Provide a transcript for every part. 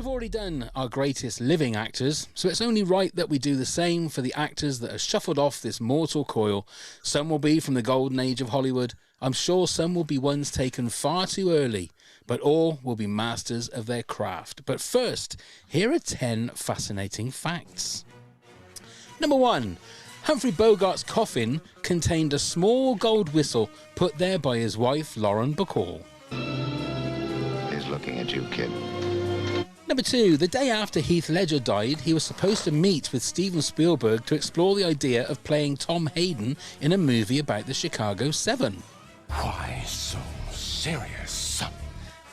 already done our greatest living actors, so it's only right that we do the same for the actors that are shuffled off this mortal coil. Some will be from the golden age of Hollywood. I'm sure some will be ones taken far too early, but all will be masters of their craft. But first, here are 10 fascinating facts. Number 1. Humphrey Bogart's coffin contained a small gold whistle put there by his wife, Lauren Bacall. He's looking at you, kid. Number 2. The day after Heath Ledger died, he was supposed to meet with Steven Spielberg to explore the idea of playing Tom Hayden in a movie about the Chicago 7. Why so serious?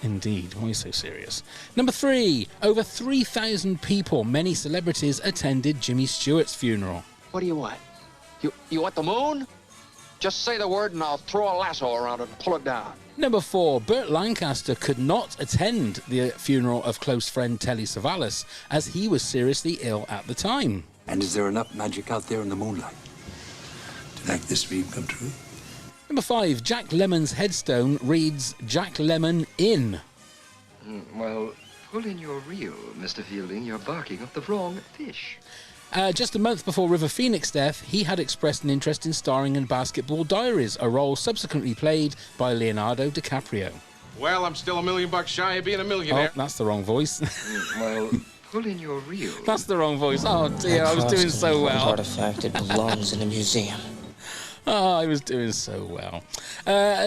Indeed, why so serious? Number 3. Over 3,000 people, many celebrities, attended Jimmy Stewart's funeral. What do you want? You want the moon? Just say the word and I'll throw a lasso around it and pull it down. Number 4. Burt Lancaster could not attend the funeral of close friend Telly Savalas as he was seriously ill at the time. And is there enough magic out there in the moonlight to make this dream come true? Number 5. Jack Lemmon's headstone reads, Jack Lemmon in. Well, pull in your reel, Mr. Fielding. You're barking up the wrong fish. Just a month before River Phoenix's death, he had expressed an interest in starring in Basketball Diaries, a role subsequently played by Leonardo DiCaprio. Well, I'm still $1 million shy of being a millionaire. Oh, that's the wrong voice. Well, pull in your reel. That's the wrong voice. Oh dear, I was doing so well. Artifact, it belongs in a museum. Oh, I was doing so well.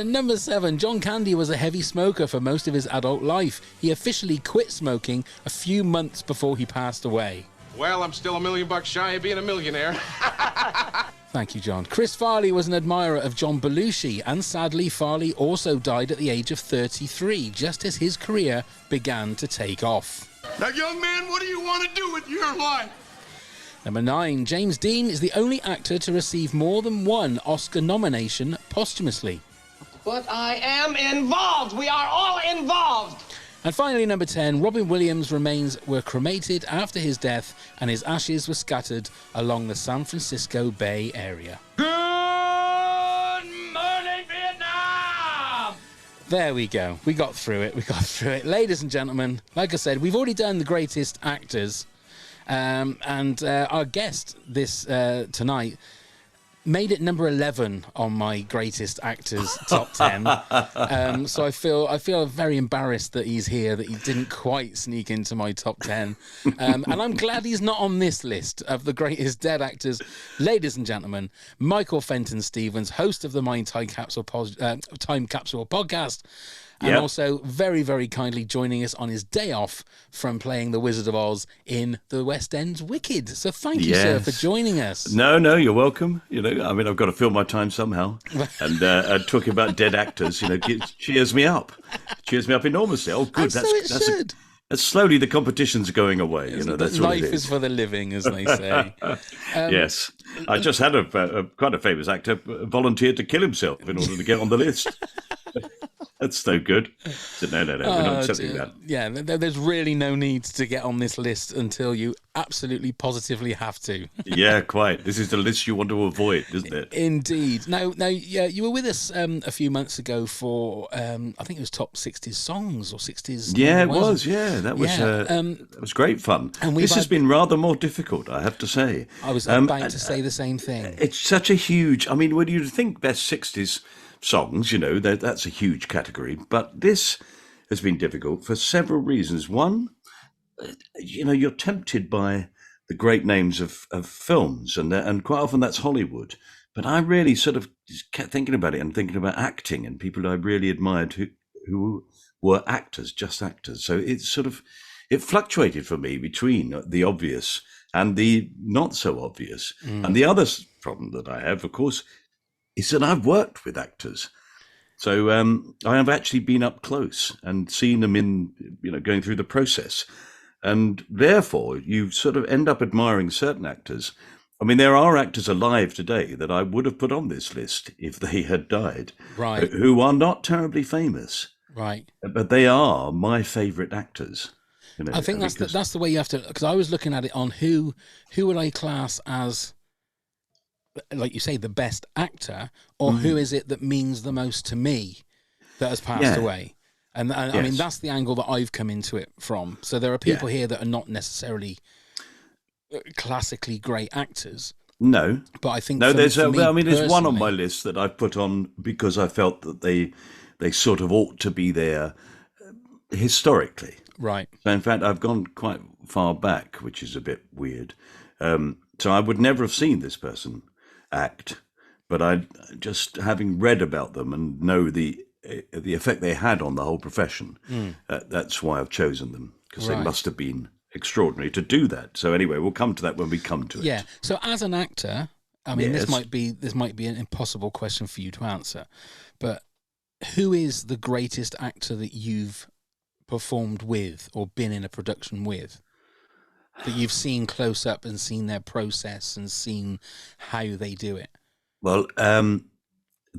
Number 7. John Candy was a heavy smoker for most of his adult life. He officially quit smoking a few months before he passed away. Well, I'm still $1 million shy of being a millionaire. Thank you, John. Chris Farley was an admirer of John Belushi, and sadly, Farley also died at the age of 33, just as his career began to take off. Now, young man, what do you want to do with your life? Number 9. James Dean is the only actor to receive more than one Oscar nomination posthumously. But I am involved. We are all involved. And finally, number 10. Robin Williams' remains were cremated after his death, and his ashes were scattered along the San Francisco Bay Area. Good morning, Vietnam! There we go. We got through it. Ladies and gentlemen, like I said, we've already done the greatest actors. And our guest this tonight made it number 11 on my greatest actors top 10. So I feel very embarrassed that he's here, that he didn't quite sneak into my top 10. And I'm glad he's not on this list of the greatest dead actors. Ladies and gentlemen, Michael Fenton Stevens, host of the Time Capsule podcast. And also very, very kindly joining us on his day off from playing the Wizard of Oz in the West End's Wicked. So thank you, sir, for joining us. No, you're welcome. I've got to fill my time somehow. And talking about dead actors, cheers me up. Cheers me up enormously. Oh, good. That's slowly the competitions are going away. That's life is for the living, as they say. Yes. I just had quite a famous actor volunteer to kill himself in order to get on the list. That's no good. So no, we're not accepting that. Yeah, there's really no need to get on this list until you absolutely positively have to. Yeah, quite. This is the list you want to avoid, isn't it? Indeed. Now, you were with us a few months ago for, I think it was top 60s songs or 60s. Yeah, it was. Yeah, that was great fun. And this has been rather more difficult, I have to say. I was about to say the same thing. It's such a huge. When you think best 60s songs, that's a huge category, but this has been difficult for several reasons. One, you're tempted by the great names of films, and quite often that's Hollywood. But I really sort of kept thinking about it and thinking about acting and people I really admired who were actors, just actors. So it fluctuated for me between the obvious and the not so obvious. And the other problem that I have, of course, is that I've worked with actors. So I have actually been up close and seen them in, going through the process. And therefore, you sort of end up admiring certain actors. There are actors alive today that I would have put on this list if they had died, right? Who are not terribly famous, right? But they are my favourite actors. I think that's the way you have to. Because I was looking at it on who would I class as, like you say, the best actor, or who is it that means the most to me that has passed away. And I mean, that's the angle that I've come into it from. So there are people here that are not necessarily classically great actors. No, but I think there's there's one on personally- my list that I've put on because I felt that they sort of ought to be there historically. Right. So in fact, I've gone quite far back, which is a bit weird. So I would never have seen this person act, but I just having read about them and know the effect they had on the whole profession. That's why I've chosen them, because they must have been extraordinary to do that. So anyway, we'll come to that when we come to it. Yeah. So as an actor, I mean, Yes. this might be an impossible question for you to answer, but who is the greatest actor that you've performed with or been in a production with, that you've seen close up and seen their process and seen how they do it? Well,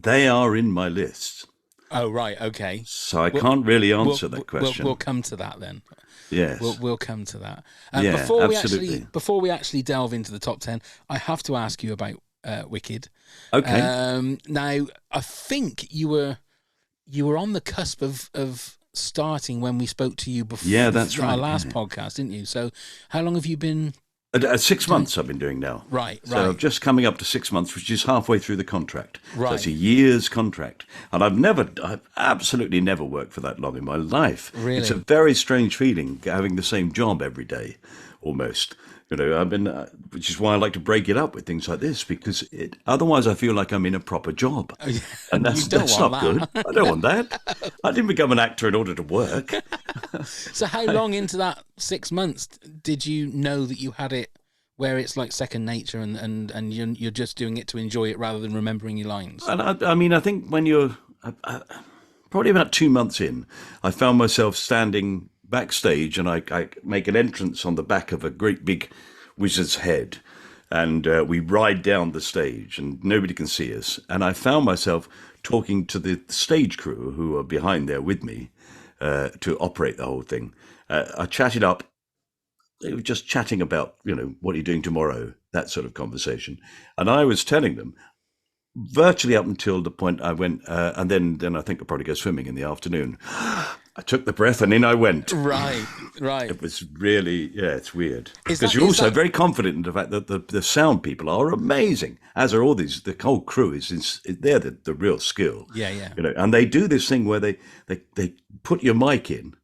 they are in my list. Oh, right. Okay. So I can't really answer that question. We'll come to that then. Yes. We'll come to that. Yeah, absolutely. Before we actually delve into the top 10, I have to ask you about Wicked. Okay. Now, I think you were on the cusp of starting when we spoke to you before. Yeah, that's our right, last yeah. podcast, didn't you? So, how long have you been? 6 months I've been doing now. Right. So just coming up to 6 months, which is halfway through the contract. Right. So it's a year's contract. And I've absolutely never worked for that long in my life. Really? It's a very strange feeling having the same job every day, almost. You know, I've been, which is why I like to break it up with things like this, because otherwise I feel like I'm in a proper job. Oh, yeah. And that's You don't not want good. that. I don't want that. I didn't become an actor in order to work. So, how long into that 6 months did you know that you had it where it's like second nature and you're just doing it to enjoy it rather than remembering your lines? And I mean, I think when you're probably about 2 months in, I found myself standing backstage, and I make an entrance on the back of a great big wizard's head, and we ride down the stage, and nobody can see us. And I found myself talking to the stage crew who are behind there with me to operate the whole thing. I chatted up. They were just chatting about, what are you doing tomorrow? That sort of conversation. And I was telling them, virtually up until the point I went, and then I think I'll probably go swimming in the afternoon. I took the breath and in I went. Right. It was really, it's weird. Is Because that- you're is also that- very confident in the fact that the sound people are amazing, as are all these, the whole crew they're the real skill. Yeah. And they do this thing where they put your mic in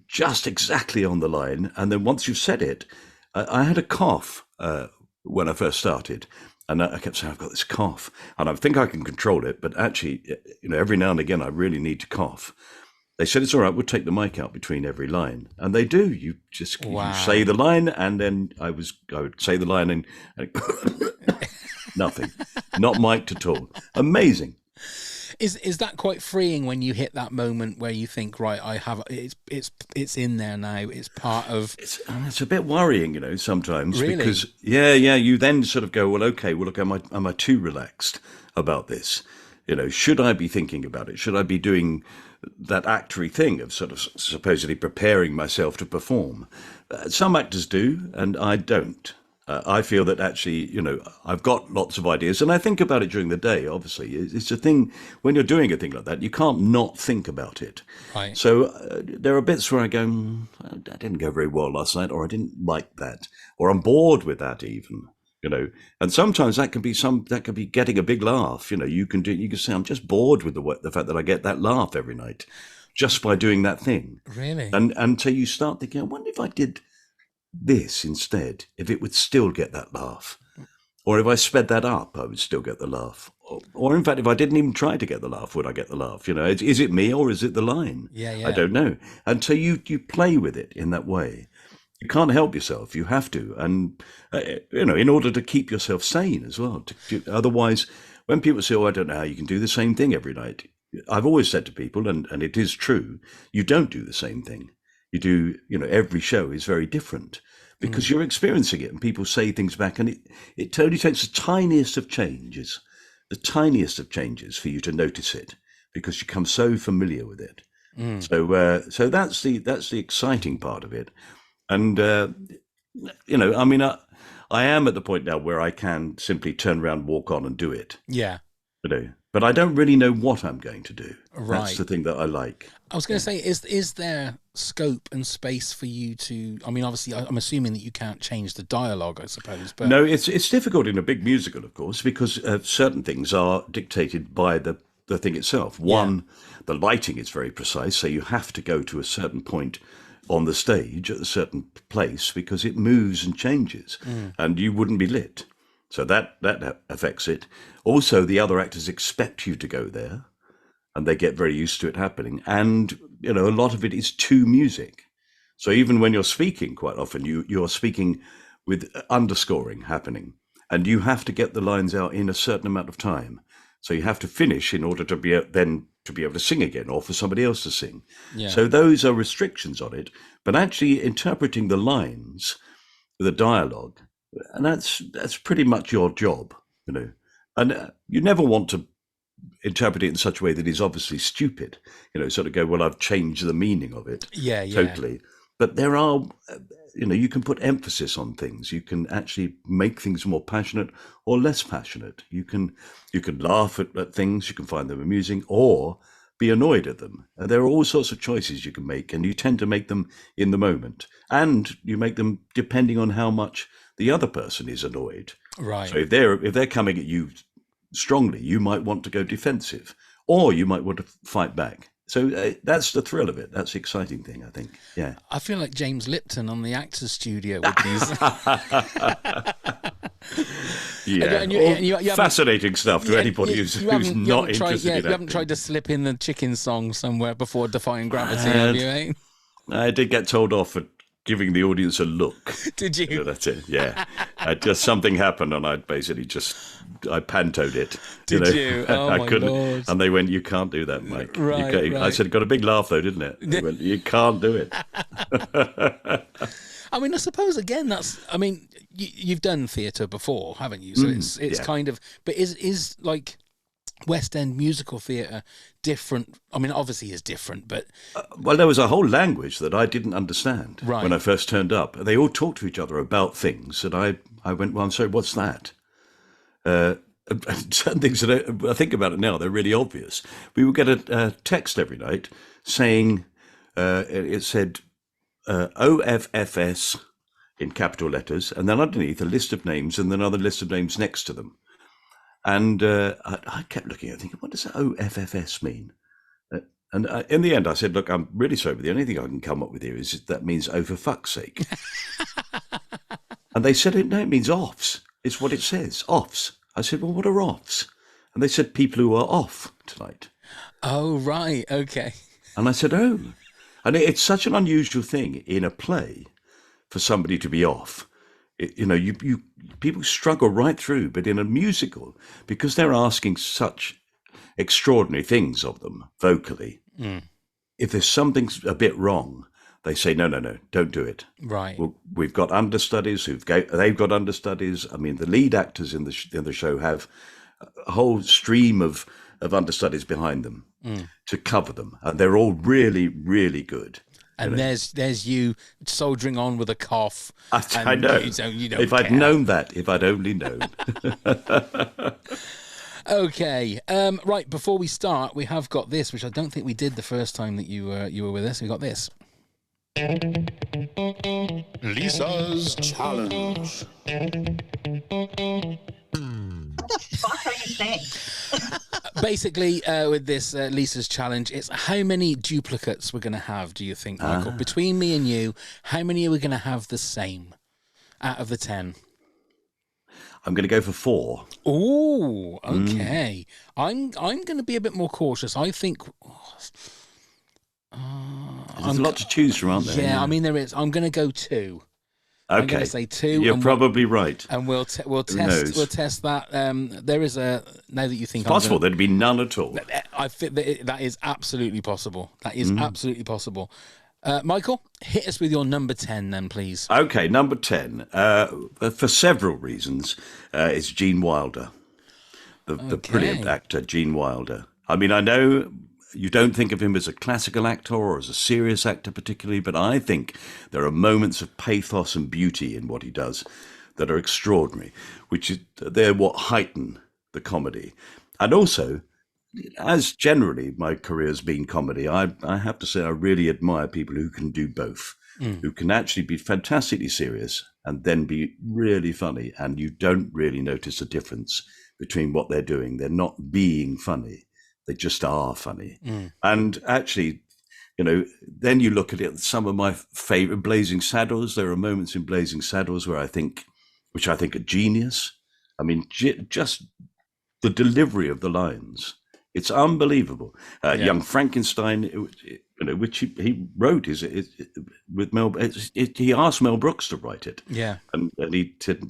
just exactly on the line, and then once you've said it, I had a cough when I first started, and I kept saying, I've got this cough, and I think I can control it, but actually, every now and again, I really need to cough. They said, it's all right, we'll take the mic out between every line. And they do. You just you say the line, and then I would say the line, and nothing. Not mic'd at all. Amazing. Is that quite freeing when you hit that moment where you think, right, I have it's in there now, it's part of... It's a bit worrying, sometimes. Really? Because, you then sort of go, well, okay, well, look, am I too relaxed about this? Should I be thinking about it? Should I be doing that actory thing of sort of supposedly preparing myself to perform? Some actors do, and I don't. I feel that actually, I've got lots of ideas, and I think about it during the day, obviously. It's a thing, when you're doing a thing like that, you can't not think about it. Right. So there are bits where I go, that didn't go very well last night, or I didn't like that, or I'm bored with that even. And sometimes that can be getting a big laugh. You can say, I'm just bored with the fact that I get that laugh every night just by doing that thing. Really? And until you start thinking, I wonder if I did this instead, if it would still get that laugh. Or if I sped that up, I would still get the laugh. Or in fact, if I didn't even try to get the laugh, would I get the laugh? Is it me or is it the line? Yeah. I don't know. Until you play with it in that way. You can't help yourself. You have to. And, in order to keep yourself sane as well. Otherwise, when people say, I don't know how you can do the same thing every night. I've always said to people, and it is true, you don't do the same thing. You do, every show is very different because you're experiencing it and people say things back, and it totally takes the tiniest of changes for you to notice it because you become so familiar with it. So that's the exciting part of it. And, I am at the point now where I can simply turn around, walk on and do it. Yeah. but I don't really know what I'm going to do. Right. That's the thing that I like. I was going to say, is there scope and space for you to? I mean, obviously, I'm assuming that you can't change the dialogue, I suppose. But No, it's difficult in a big musical, of course, because certain things are dictated by the thing itself. One, the lighting is very precise, so you have to go to a certain point on the stage at a certain place because it moves and changes, and you wouldn't be lit. So that affects it. Also, the other actors expect you to go there, and they get very used to it happening. And, a lot of it is to music. So even when you're speaking, quite often, you're speaking with underscoring happening, and you have to get the lines out in a certain amount of time. So you have to finish in order to be able to sing again, or for somebody else to sing. Yeah. So those are restrictions on it. But actually interpreting the lines, the dialogue, and that's pretty much your job, And you never want to interpret it in such a way that is obviously stupid, sort of go, well, I've changed the meaning of it. Yeah. Totally. But there are, you can put emphasis on things. You can actually make things more passionate or less passionate. You can laugh at things, you can find them amusing, or be annoyed at them. And there are all sorts of choices you can make, and you tend to make them in the moment. And you make them depending on how much the other person is annoyed. Right. So if they're coming at you strongly, you might want to go defensive, or you might want to fight back. So that's the thrill of it. That's the exciting thing, I think. Yeah. I feel like James Lipton on the Actors Studio with these. Yeah. And you fascinating stuff to anybody who's not interested in You acting. haven't tried to slip in the chicken song somewhere before Defying Gravity, have you, eh? I did get told off for giving the audience a look. Did you? So that's it, yeah. Just something happened, and I basically I pantoed it. Did you? Oh, I my couldn't. Lord. And they went, "You can't do that, Mike." Right. I said, "Got a big laugh though, didn't it?" They went, "You can't do it." I mean, I suppose again, you've done theatre before, haven't you? So it's kind of, but is like West End musical theatre different? I mean, obviously it's different, but well, there was a whole language that I didn't understand Right. when I first turned up. They all talked to each other about things, and I went, "Well, I'm sorry, what's that?" Certain things that I think about it now, they're really obvious. We would get a text every night saying, it said OFFS in capital letters, and then underneath a list of names, and then another list of names next to them. And I kept looking at it, thinking, what does OFFS mean? And in the end, I said, look, I'm really sorry, but the only thing I can come up with here is that means oh, for fuck's sake. And they said, no, it means offs. It's what it says, offs. I said, well, what are offs? And they said, people who are off tonight. Oh, right, okay. And I said, oh. And it's such an unusual thing in a play for somebody to be off. People struggle right through, but in a musical, because they're asking such extraordinary things of them vocally, if there's something a bit wrong, they say, no, don't do it. Right. Well, we've got understudies they've got understudies. I mean, the lead actors in the show have a whole stream of understudies behind them to cover them, and they're all really, really good. And there's you soldiering on with a cough. I know. You don't if I'd care. known that, if I'd only known. Okay. Right. Before we start, we have got this, which I don't think we did the first time that you were with us. We got this. Lisa's challenge. What the fuck are you saying? Basically, with this Lisa's challenge, it's how many duplicates we're going to have, do you think, Michael? Between me and you, how many are we going to have the same out of the 10? I'm going to go for 4. Oh, okay. I'm going to be a bit more cautious. I think... There's a lot to choose from, aren't there? Yeah, I mean, there is. I'm going to go 2. I'm going to say 2. You're probably right. And we'll test that. There is a, now that you think it's possible there'd be none at all. I think that is absolutely possible. That is absolutely possible. Michael, hit us with your number 10 then, please. Okay, number 10. For several reasons, is Gene Wilder, the brilliant actor Gene Wilder. I mean, I know you don't think of him as a classical actor or as a serious actor particularly, but I think there are moments of pathos and beauty in what he does that are extraordinary, they're what heighten the comedy. And also, as generally my career has been comedy, I have to say I really admire people who can do both, who can actually be fantastically serious and then be really funny, and you don't really notice a difference between what they're doing. They're not being funny, they just are funny. And actually, then you look at it, some of my favorite Blazing Saddles, there are moments in Blazing Saddles which I think are genius. I mean, just the delivery of the lines, it's unbelievable. Young Frankenstein, which he wrote, with Mel. He asked Mel Brooks to write it. Yeah, and he said,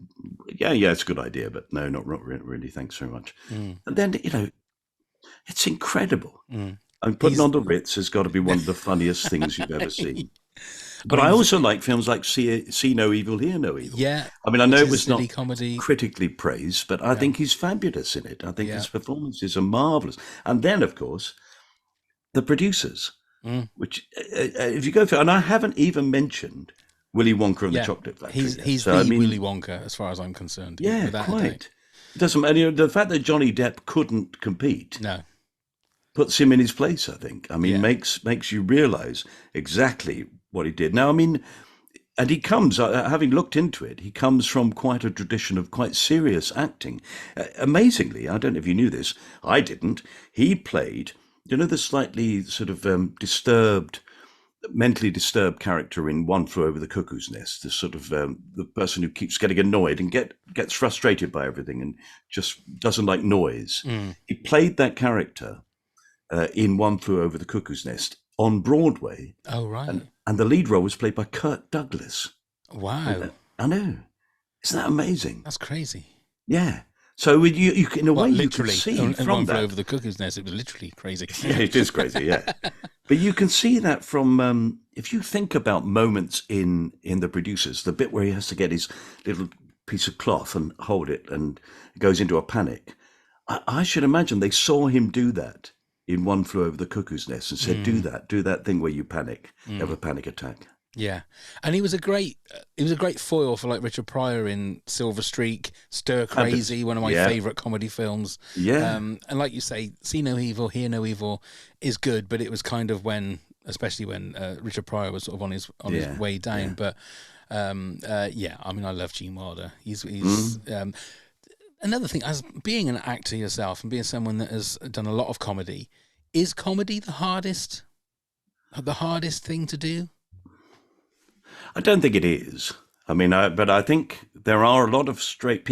"Yeah, it's a good idea, but no, not really. Thanks very much." And then it's incredible. And Putting on the Ritz has got to be one of the funniest things you've ever seen. But I also like films like See No Evil, Hear No Evil. Yeah. I mean, I know it was not comedy. critically praised, but I think he's fabulous in it. I think his performances are marvellous. And then, of course, the producers, which, if you go through, and I haven't even mentioned Willy Wonka and the Chocolate Factory. He's Willy Wonka, as far as I'm concerned. Yeah, quite. It doesn't matter. The fact that Johnny Depp couldn't compete. No. Puts him in his place, I think. I mean, makes you realise exactly what he did. Now, I mean, and he comes, having looked into it, he comes from quite a tradition of quite serious acting. Amazingly, I don't know if you knew this, I didn't, he played, the slightly sort of mentally disturbed character in One Flew Over the Cuckoo's Nest, the sort of the person who keeps getting annoyed and gets frustrated by everything and just doesn't like noise. He played that character in One Flew Over the Cuckoo's Nest on Broadway. Oh, right. And the lead role was played by Kirk Douglas. Wow. I know. Isn't that amazing? That's crazy. Yeah. So you in a way you can see and from One that. Flew Over the Cuckoo's Nest, it was literally crazy. Yeah, it is crazy, yeah. But you can see that from, if you think about moments in the producers, the bit where he has to get his little piece of cloth and hold it and goes into a panic. I should imagine they saw him do that in One Flew Over the Cuckoo's Nest and said, do that thing where you panic, have a panic attack. Yeah, and he was a great foil for like Richard Pryor in Silver Streak, Stir Crazy, one of my favourite comedy films. Yeah, and like you say, See No Evil, Hear No Evil is good, but it was kind of especially when Richard Pryor was sort of on his way down. But I mean, I love Gene Wilder. He's another thing, as being an actor yourself and being someone that has done a lot of comedy, is comedy the hardest thing to do? I don't think it is. I mean, but I think there are a lot of straight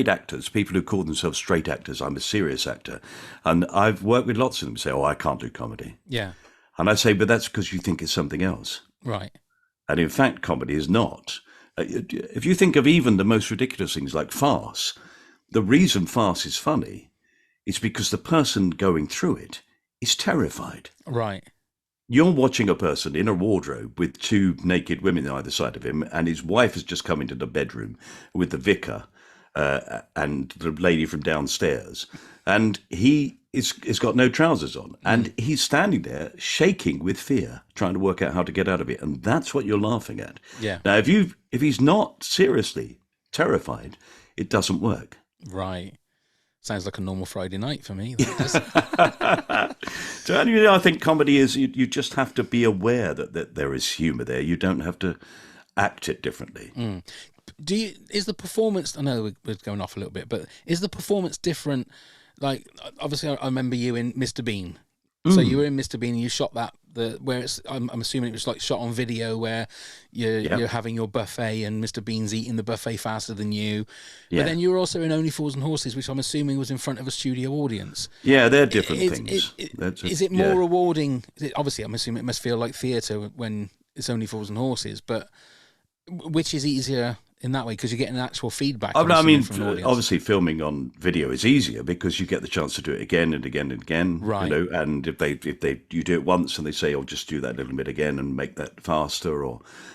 actors, people who call themselves straight actors. I'm a serious actor. And I've worked with lots of them who say, I can't do comedy. Yeah. And I say, but that's because you think it's something else. Right. And in fact, comedy is not. If you think of even the most ridiculous things like farce, the reason farce is funny is because the person going through it is terrified. Right. You're watching a person in a wardrobe with two naked women either side of him, and his wife has just come into the bedroom with the vicar and the lady from downstairs, and he is got no trousers on, and he's standing there shaking with fear, trying to work out how to get out of it, and that's what you're laughing at. Yeah. Now, if he's not seriously terrified, it doesn't work. Right. Sounds like a normal Friday night for me. So I think comedy is you just have to be aware that there is humour there. You don't have to act it differently. Is the performance? I know we're going off a little bit, but is the performance different? Like, obviously, I remember you in Mr. Bean. So you were in Mr. Bean and you shot that. Where it's, I'm assuming it was like shot on video where you're having your buffet and Mr. Bean's eating the buffet faster than you. But then you were also in Only Fools and Horses, which I'm assuming was in front of a studio audience. Yeah, they're different things. Is it more rewarding? Obviously, I'm assuming it must feel like theatre when it's Only Fools and Horses, but which is easier in that way because you're getting actual feedback? I mean, obviously filming on video is easier because you get the chance to do it again and again and again. Right. And if you do it once and they say, just do that little bit again and make that faster,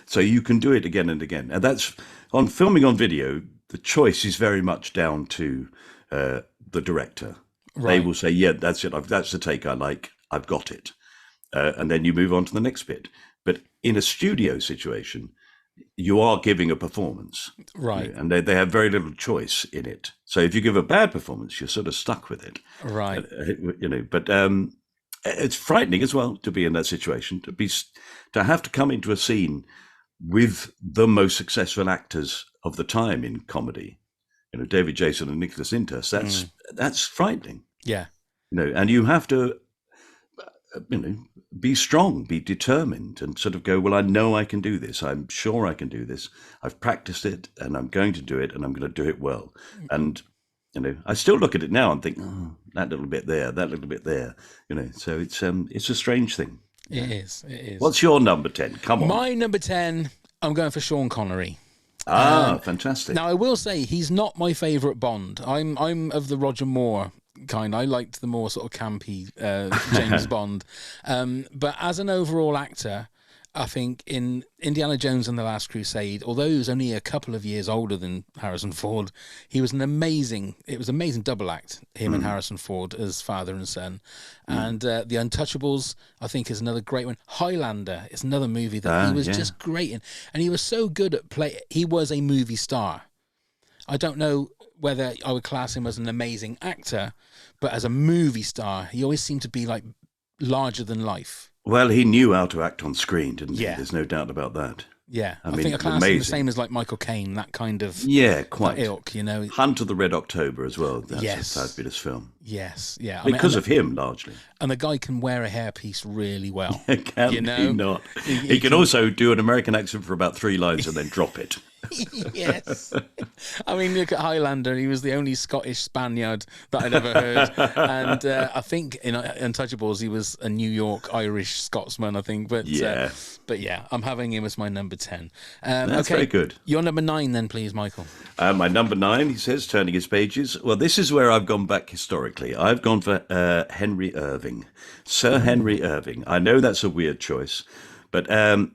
so you can do it again and again. And that's on filming on video. The choice is very much down to the director. Right. They will say, that's it. That's the take I like. I've got it. And then you move on to the next bit. But in a studio situation, you are giving a performance, right? And they have very little choice in it. So if you give a bad performance, you're sort of stuck with it, right? But it's frightening as well to be in that situation, to have to come into a scene with the most successful actors of the time in comedy, David Jason and Nicholas Intas. That's frightening. Yeah. And you have to, be strong, be determined, and sort of go, well, I know I can do this. I'm sure I can do this. I've practiced it, and I'm going to do it, and I'm going to do it well. And, I still look at it now and think, oh, that little bit there, that little bit there, So it's a strange thing. It is. What's your number 10? Come on. My number 10, I'm going for Sean Connery. Fantastic. Now, I will say he's not my favourite Bond. I'm of the Roger Moore kind. I liked the more sort of campy James Bond. But as an overall actor, I think in Indiana Jones and the Last Crusade, although he was only a couple of years older than Harrison Ford, it was an amazing double act, him and Harrison Ford as father and son. And The Untouchables, I think, is another great one. Highlander is another movie that he was just great in. And he was so good at play. He was a movie star. I don't know whether I would class him as an amazing actor, but as a movie star, he always seemed to be like larger than life. Well, he knew how to act on screen, didn't he? Yeah. There's no doubt about that. Yeah, I mean, think I class him the same as like Michael Caine, that kind of quite ilk, Hunt of the Red October as well. That's yes. a fabulous film. Yes, yeah. Because of him, largely. And the guy can wear a hairpiece really well. Can he not? He can also do an American accent for about 3 lines and then drop it. Yes. I mean, look at Highlander. He was the only Scottish Spaniard that I'd ever heard. And I think in Untouchables, he was a New York Irish Scotsman, I think. But yeah, I'm having him as my number 10. That's very good. Your number 9 then, please, Michael. My number 9, he says, turning his pages. Well, this is where I've gone back historically. I've gone for Henry Irving. Sir Henry Irving. I know that's a weird choice, but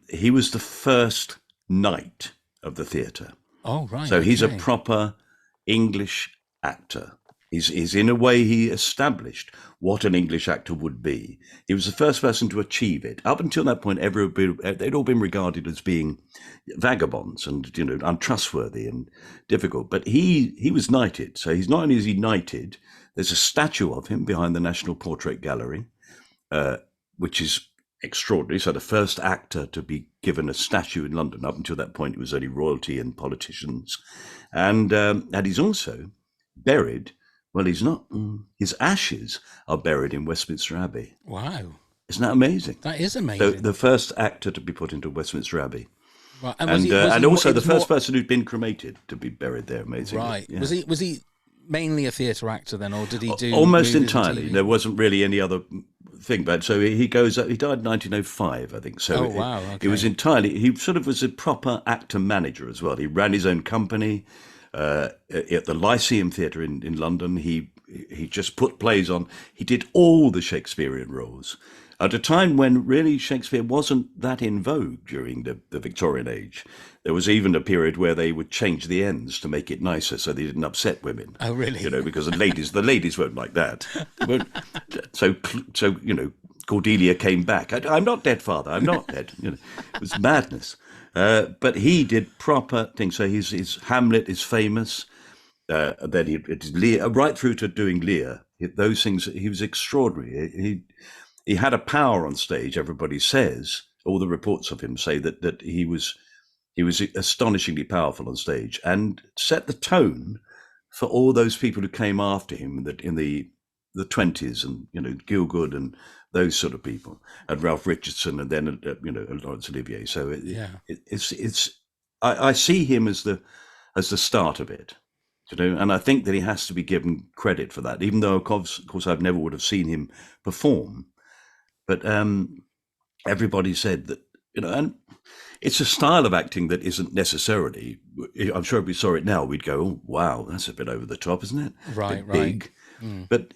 he was the first knight of the theatre. Oh, right. So he's a proper English actor. He's in a way, he established what an English actor would be. He was the first person to achieve it. Up until that point, they'd all been regarded as being vagabonds and, untrustworthy and difficult. But he was knighted. So he's not only is he knighted, there's a statue of him behind the National Portrait Gallery, which is extraordinary. So the first actor to be given a statue in London. Up until that point, it was only royalty and politicians. And he's also buried. Well, he's not. His ashes are buried in Westminster Abbey. Wow. Isn't that amazing? That is amazing. The first actor to be put into Westminster Abbey. Right. And also the first person who'd been cremated to be buried there, amazingly. Right. Yeah. Was he mainly a theatre actor then, or did he do almost entirely? There wasn't really any other thing, but so he died in 1905, I think. So wow, okay. He was entirely. He sort of was a proper actor manager as well. He ran his own company at the Lyceum Theatre in London. He just put plays on. He did all the Shakespearean roles at a time when really Shakespeare wasn't that in vogue during the Victorian age. There was even a period where they would change the ends to make it nicer so they didn't upset women. Oh, really? Because the ladies won't like that. So Cordelia came back. I'm not dead, Father. I'm not dead. It was madness. But he did proper things. So his Hamlet is famous. Then he did Lear, right through to doing Lear. Those things, he was extraordinary. He had a power on stage. Everybody says, all the reports of him say that he was astonishingly powerful on stage and set the tone for all those people who came after him in the 20s, and Gielgud and those sort of people, and Ralph Richardson, and then Laurence Olivier. So I see him as the start of it, and I think that he has to be given credit for that, even though of course I've never would have seen him perform. But everybody said that, and it's a style of acting that isn't necessarily, I'm sure if we saw it now, we'd go, oh, wow, that's a bit over the top, isn't it? Right, big. But,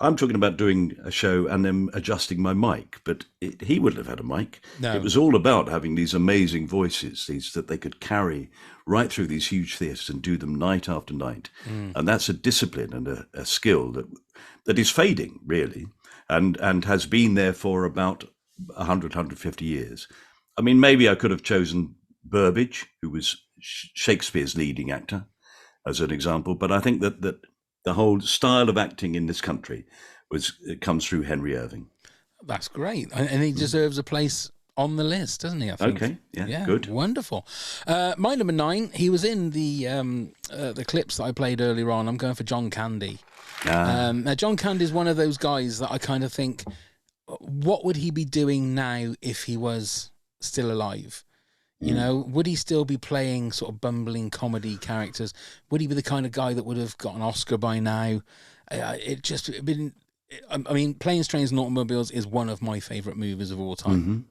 I'm talking about doing a show and then adjusting my mic, but he wouldn't have had a mic. No. It was all about having these amazing voices, that they could carry right through these huge theatres and do them night after night. And that's a discipline and a skill that is fading, really, and has been there for about 100, 150 years. I mean, maybe I could have chosen Burbage, who was Shakespeare's leading actor, as an example. But I think that the whole style of acting in this country it comes through Henry Irving. That's great, and he deserves a place on the list, doesn't he? I think. Okay, yeah, good, wonderful. My number 9, he was in the clips that I played earlier on. I'm going for John Candy. Now, John Candy is one of those guys that I kind of think, what would he be doing now if he was still alive? You know, would he still be playing sort of bumbling comedy characters? Would he be the kind of guy that would have got an Oscar by now? I mean, Planes, Trains and Automobiles is one of my favourite movies of all time.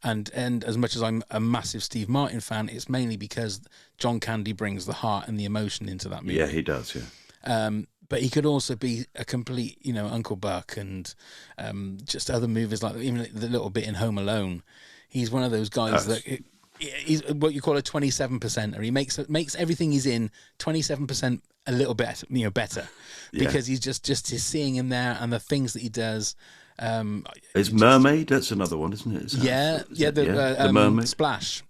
And as much as I'm a massive Steve Martin fan, it's mainly because John Candy brings the heart and the emotion into that movie. Yeah, he does, yeah. But he could also be a complete, Uncle Buck and just other movies like even the little bit in Home Alone. He's one of those guys that he's what you call a 27%er. He makes everything he's in 27% a little bit better because he's just seeing him there and the things that he does. It's Mermaid. That's another one, isn't it? The Mermaid. Splash.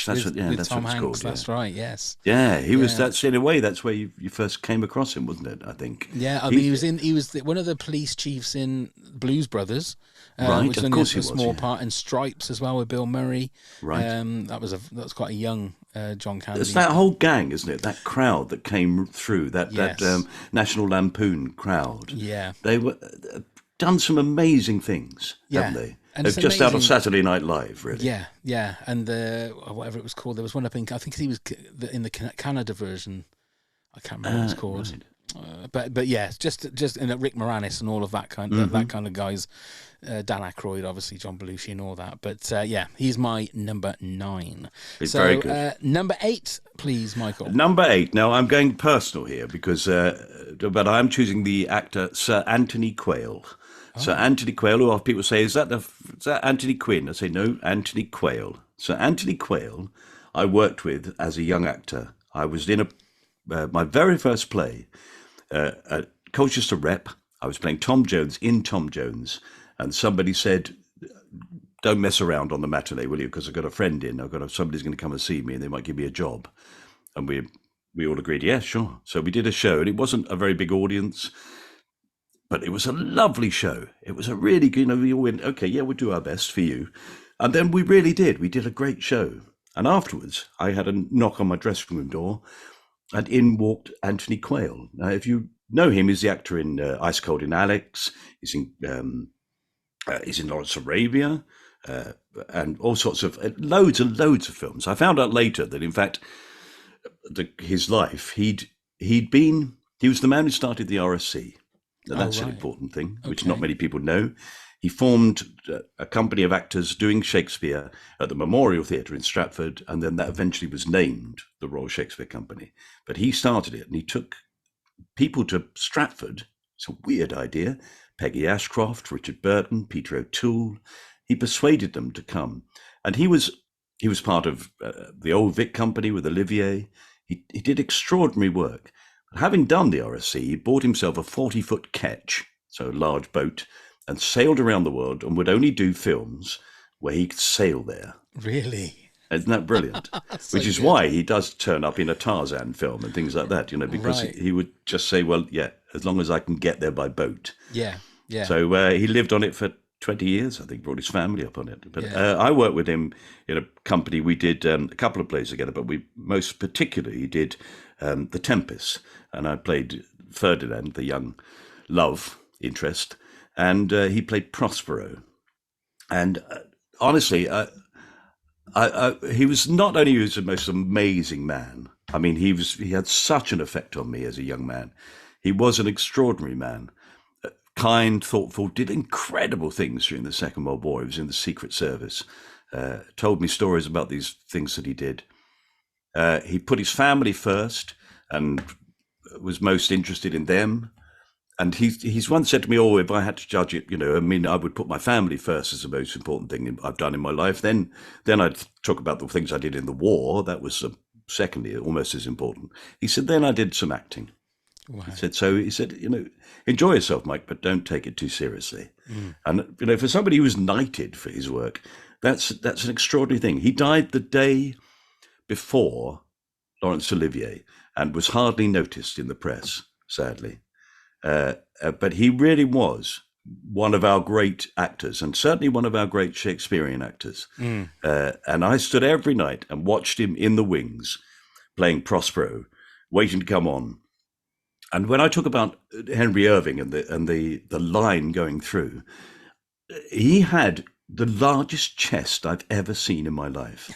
That's with, what, with Tom what it's Hanks. called. That's right. Yes. Yeah, he was. That's in a way. That's where you first came across him, wasn't it? I think. Yeah, I mean, he was one of the police chiefs in Blues Brothers, right? Which Of course, he was a small part, and Stripes as well with Bill Murray. Right. That was quite a young John Candy. It's that whole gang, isn't it? That crowd that came through that National Lampoon crowd. Yeah, they were done some amazing things, haven't they? And just amazing. Out of Saturday Night Live, really. Yeah, and whatever it was called, there was one up in. I think he was in the Canada version. I can't remember what it's called. Right. But yeah, just and Rick Moranis and all of that kind of guys. Dan Aykroyd, obviously John Belushi and all that. But he's my number 9. It's very good. Number 8, please, Michael. Number 8. Now I'm going personal here because, but I'm choosing the actor Sir Anthony Quayle. So Anthony Quayle, who people say, is that Anthony Quinn? I say, no, Anthony Quayle. So Anthony Quayle, I worked with as a young actor. I was in my very first play at Colchester Rep. I was playing Tom Jones in Tom Jones. And somebody said, don't mess around on the matinee, will you? Because I've got a friend in. Somebody's going to come and see me and they might give me a job. And we all agreed, yeah, sure. So we did a show and it wasn't a very big audience. But it was a lovely show. It was a really good, we all went, okay, yeah, we'll do our best for you. And then we really did. We did a great show. And afterwards, I had a knock on my dressing room door and in walked Anthony Quayle. Now, if you know him, he's the actor in Ice Cold in Alex. He's in Lawrence of Arabia and all sorts of, loads and loads of films. I found out later that, in fact, his life, he was the man who started the RSC. And that's an important thing, which not many people know. He formed a company of actors doing Shakespeare at the Memorial Theatre in Stratford, and then that eventually was named the Royal Shakespeare Company. But he started it, and he took people to Stratford. It's a weird idea. Peggy Ashcroft, Richard Burton, Peter O'Toole. He persuaded them to come. And he was part of the Old Vic Company with Olivier. He did extraordinary work. Having done the RSC, he bought himself a 40-foot ketch, so a large boat, and sailed around the world and would only do films where he could sail there. Really? Isn't that brilliant? Which is why he does turn up in a Tarzan film and things like that, because he would just say, well, yeah, as long as I can get there by boat. Yeah. So he lived on it for 20 years, I think, brought his family up on it. But I worked with him in a company. We did a couple of plays together, but we most particularly did The Tempest. And I played Ferdinand, the young love interest, and he played Prospero. And honestly, he was not only the most amazing man. I mean, he had such an effect on me as a young man. He was an extraordinary man, kind, thoughtful, did incredible things during the Second World War. He was in the Secret Service, told me stories about these things that he did. He put his family first and was most interested in them. And he's once said to me, if I had to judge it, I would put my family first as the most important thing I've done in my life. Then I'd talk about the things I did in the war. That was secondly, almost as important. He said, then I did some acting. Wow. He said, enjoy yourself, Mike, but don't take it too seriously. And, for somebody who was knighted for his work, That's an extraordinary thing. He died the day before Laurence Olivier and was hardly noticed in the press, sadly. But he really was one of our great actors, and certainly one of our great Shakespearean actors. And I stood every night and watched him in the wings playing Prospero, waiting to come on. And when I talk about Henry Irving and the line going through, he had the largest chest I've ever seen in my life.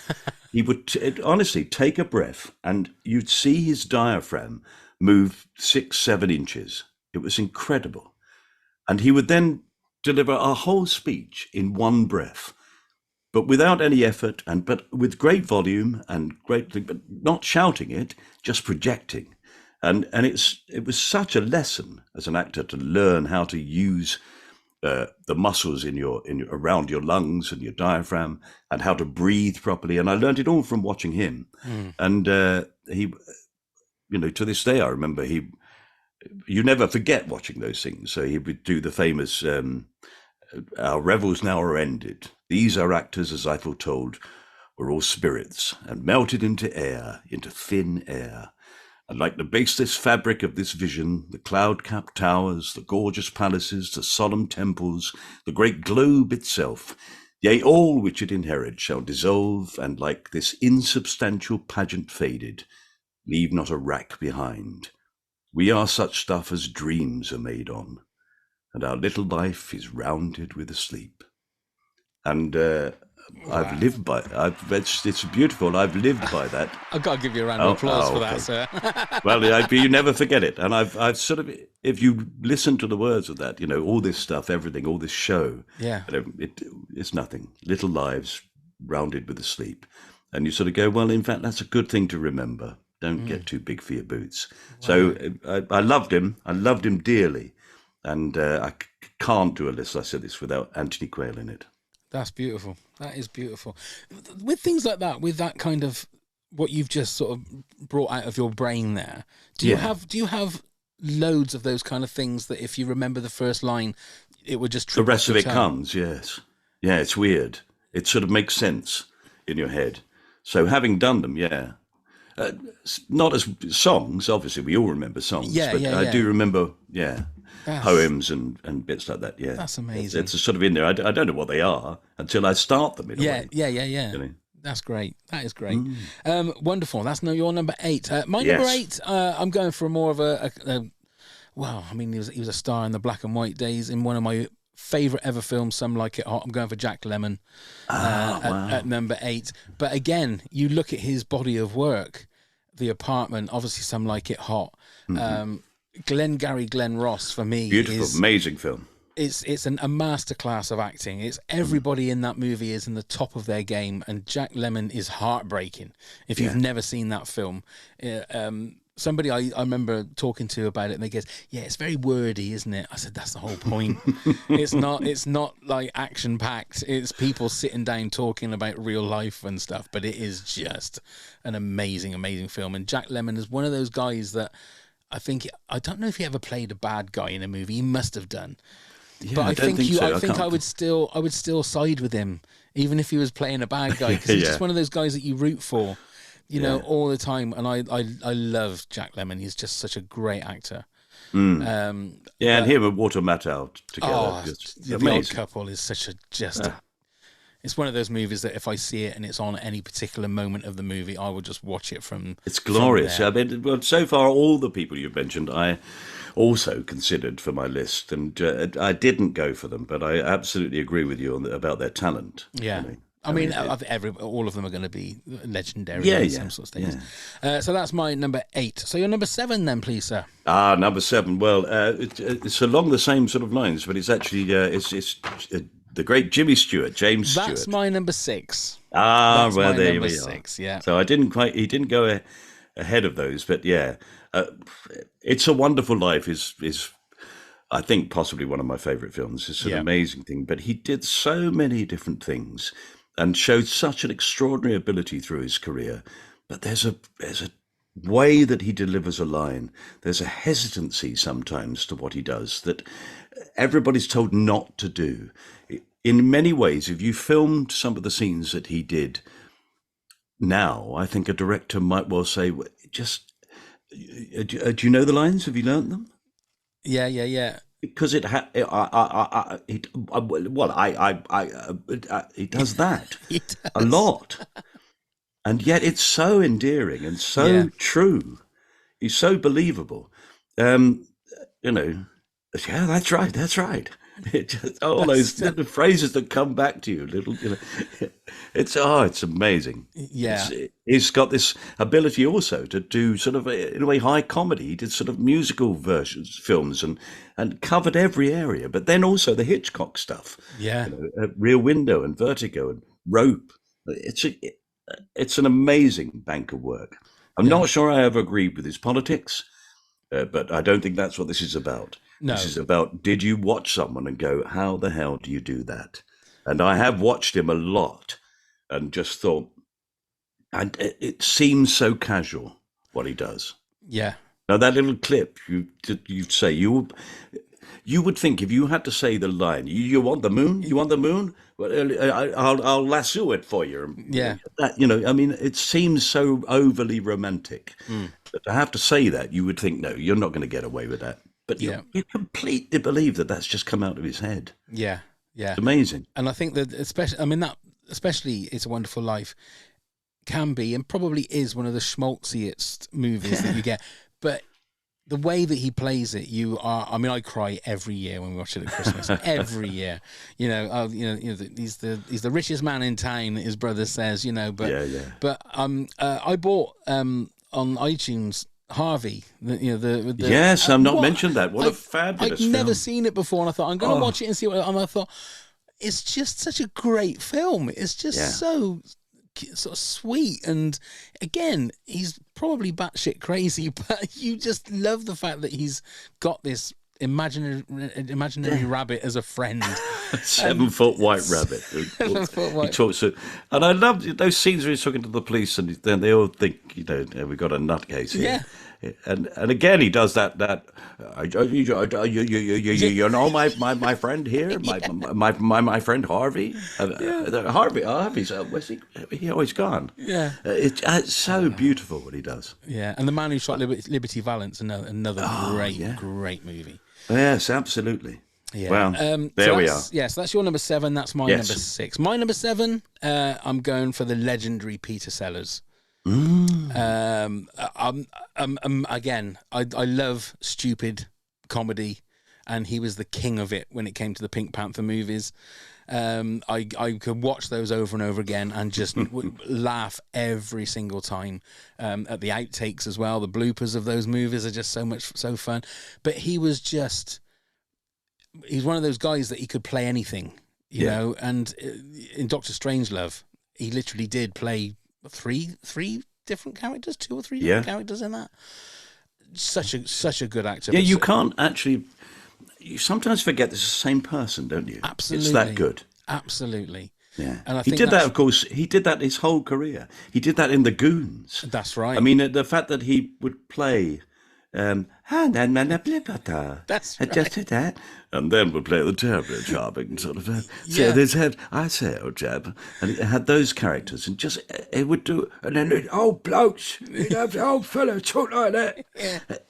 He would honestly take a breath and you'd see his diaphragm move 6-7 inches. It was incredible. And he would then deliver a whole speech in one breath, but without any effort, but with great volume and but not shouting it, just projecting. And it was such a lesson as an actor to learn how to use the muscles in your around your lungs and your diaphragm, and how to breathe properly. And I learned it all from watching him. And he, to this day, I remember you never forget watching those things. So he would do the famous, "Our revels now are ended. These are actors, as I foretold, were all spirits, and melted into air, into thin air. And like the baseless fabric of this vision, the cloud-capped towers, the gorgeous palaces, the solemn temples, the great globe itself, yea, all which it inherits shall dissolve, and like this insubstantial pageant faded, leave not a rack behind. We are such stuff as dreams are made on, and our little life is rounded with a sleep." And I've lived by. It's beautiful. I've lived by that. I've got to give you a round of applause for that, sir. Well, you never forget it. And I've sort of, if you listen to the words of that, all this stuff, everything, all this show, it's nothing. Little lives rounded with a sleep, and you sort of go, well, in fact, that's a good thing to remember. Don't get too big for your boots. Wow. So I loved him. I loved him dearly, and I can't do a list. I said this without Anthony Quayle in it. That's beautiful. That is beautiful. With things like that, with that kind of what you've just sort of brought out of your brain there, do you have loads of those kind of things that if you remember the first line, it would just the rest of it comes? Yes. Yeah, it's weird. It sort of makes sense in your head. So having done them, not as songs. Obviously, we all remember songs. But I do remember, poems and bits like that. Yeah, that's amazing. It's sort of in there. I don't know what they are until I start them. In a way. Yeah. That's great. That is great. Wonderful. That's your number 8. My number 8. I'm going for more of well, I mean, he was a star in the black and white days in one of my favourite ever films, Some Like It Hot. I'm going for Jack Lemmon at number 8. But again, you look at his body of work, The Apartment, obviously Some Like It Hot. Glenn Ross for me, beautiful, amazing film. It's a masterclass of acting. It's everybody in that movie is in the top of their game, and Jack Lemmon is heartbreaking. If you've never seen that film, somebody I remember talking to about it, and they goes, it's very wordy, isn't it? I said, that's the whole point. It's not like action packed. It's people sitting down talking about real life and stuff, but it is just an amazing film. And Jack Lemmon is one of those guys that I don't know if he ever played a bad guy in a movie. He must have done. Yeah, but I think I would still side with him, even if he was playing a bad guy, because he's just one of those guys that you root for, all the time. And I love Jack Lemmon. He's just such a great actor. And him and Walter Matthau together. The Odd Couple is such it's one of those movies that if I see it and it's on any particular moment of the movie, I will just watch it from. It's glorious. From there. I mean, so far, all the people you've mentioned, I also considered for my list, and I didn't go for them, but I absolutely agree with you about their talent. Yeah. I mean, all of them are going to be legendary in some sorts of things. Yeah. So that's my number 8. So your number 7 then, please, sir. Number 7. Well, it's along the same sort of lines, but it's actually it's the great Jimmy Stewart, James Stewart. That's my number 6. Well, there we are. 6, yeah. So he didn't go ahead of those, but It's a Wonderful Life is I think possibly one of my favourite films. It's an amazing thing, but he did so many different things and showed such an extraordinary ability through his career. But there's a way that he delivers a line. There's a hesitancy sometimes to what he does that everybody's told not to do. in many ways, if you filmed some of the scenes that he did now, I think a director might well say, just, do you know the lines? Have you learnt them? Yeah. Because it does that He does. a lot, and yet it's so endearing and so true. He's so believable. You know, yeah, that's right. It just, all those little phrases that come back to you, it's amazing. Yeah. He's got this ability also to do sort of, in a way, high comedy. He did sort of musical films and covered every area, but then also the Hitchcock stuff. Yeah. You know, Rear Window and Vertigo and Rope. It's an amazing bank of work. I'm not sure I ever agreed with his politics, but I don't think that's what this is about. No. This is about, did you watch someone and go, how the hell do you do that? And I have watched him a lot and just thought, and it seems so casual what he does. Yeah. Now that little clip, you'd say, you would think if you had to say the line, you want the moon? You want the moon? Well, I'll lasso it for you. Yeah. That, you know, I mean, it seems so overly romantic. But to have to say that, you would think, no, you're not going to get away with that. But you completely believe that that's just come out of his head. Yeah. It's amazing. And I think that especially It's a Wonderful Life can be and probably is one of the schmaltziest movies that you get. But the way that he plays it, I cry every year when we watch it at Christmas. Every year, he's the richest man in town, his brother says, But I bought on iTunes Harvey. Yes, I've not mentioned that. What a fabulous film! I'd never seen it before, and I thought I'm going to watch it and see what. And I thought it's just such a great film. It's just so sort of sweet, and again, he's probably batshit crazy, but you just love the fact that he's got this imaginary rabbit as a friend. 7-foot white rabbit. 7-foot white. He talks to, and I love those scenes where he's talking to the police, and then they all think, we've got a nutcase here. Yeah. And again, he does that. You know my friend here, my friend Harvey. Harvey's where's he always gone. Yeah, it's so beautiful what he does. Yeah, and The Man Who Shot Liberty Valance, another great movie. Yes, absolutely. Yeah. Well, there we are. Yes, that's your number 7. That's my number 6. My number 7. I'm going for the legendary Peter Sellers. Again, I love stupid comedy, and he was the king of it when it came to the Pink Panther movies. I could watch those over and over again and just laugh every single time. At the outtakes as well, the bloopers of those movies are just so fun. But he's one of those guys that he could play anything, you know. And in Doctor Strangelove, he literally did play three different characters, 2 or 3 different characters in that. Such a good actor. Yeah, you can't actually. You sometimes forget this is the same person, don't you? Absolutely, it's that good. Absolutely. Yeah, and I he think did that. Of course, he did that his whole career. He did that in The Goons. That's right. I mean, the fact that he would play. That's right. Just that, and then would play the terribly charming sort of. So this had I say, old chap, and it had those characters, and just it would do, and then old blokes, you'd have the old fella talk like that. Yeah. But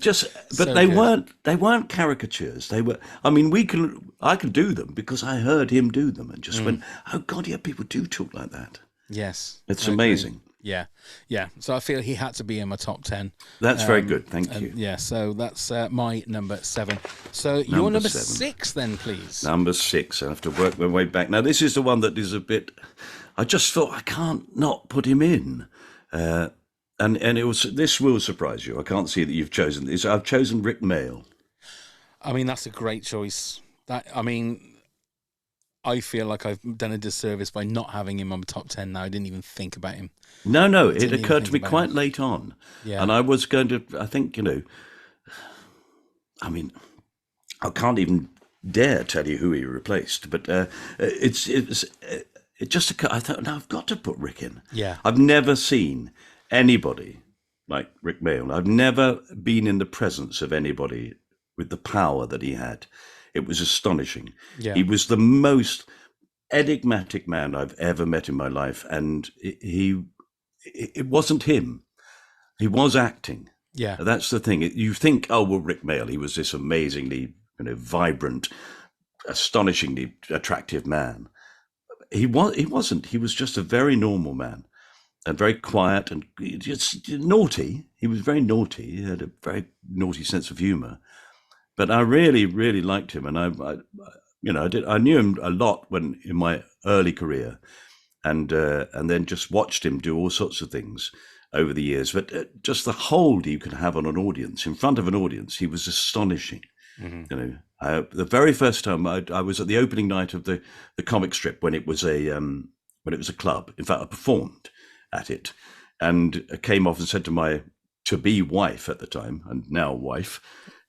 So they good. weren't caricatures. They were. I mean, I can do them because I heard him do them, and just went, oh God, yeah, people do talk like that. Yes, it's amazing. Yeah. So I feel he had to be in my top 10. That's very good. Thank you. Yeah. So that's my number 7. So your number 6, then, please. Number 6. I have to work my way back. Now, this is the one that is a bit. I just thought I can't not put him in, and it was. This will surprise you. I can't see that you've chosen this. I've chosen Rick Mayall. I mean, that's a great choice. I feel like I've done a disservice by not having him on my top 10 now. I didn't even think about him. No, it occurred to me quite late on. Yeah. And I was going to, I think, I mean, I can't even dare tell you who he replaced, but it just occurred, I thought, no, I've got to put Rick in. Yeah. I've never seen anybody like Rick Mayall. I've never been in the presence of anybody with the power that he had. It was astonishing. Yeah. He was the most enigmatic man I've ever met in my life, and it wasn't him. He was acting. Yeah. That's the thing. You think, oh well, Rick Mayall, he was this amazingly, vibrant, astonishingly attractive man. He wasn't. He was just a very normal man, and very quiet and just naughty. He was very naughty. He had a very naughty sense of humor. But I really, really liked him, and I knew him a lot when in my early career, and then just watched him do all sorts of things over the years. But just the hold you could have on an audience, in front of an audience, he was astonishing. Mm-hmm. The very first time I was at the opening night of the comic strip when it was a club. In fact, I performed at it, and I came off and said to my to-be wife at the time, and now wife,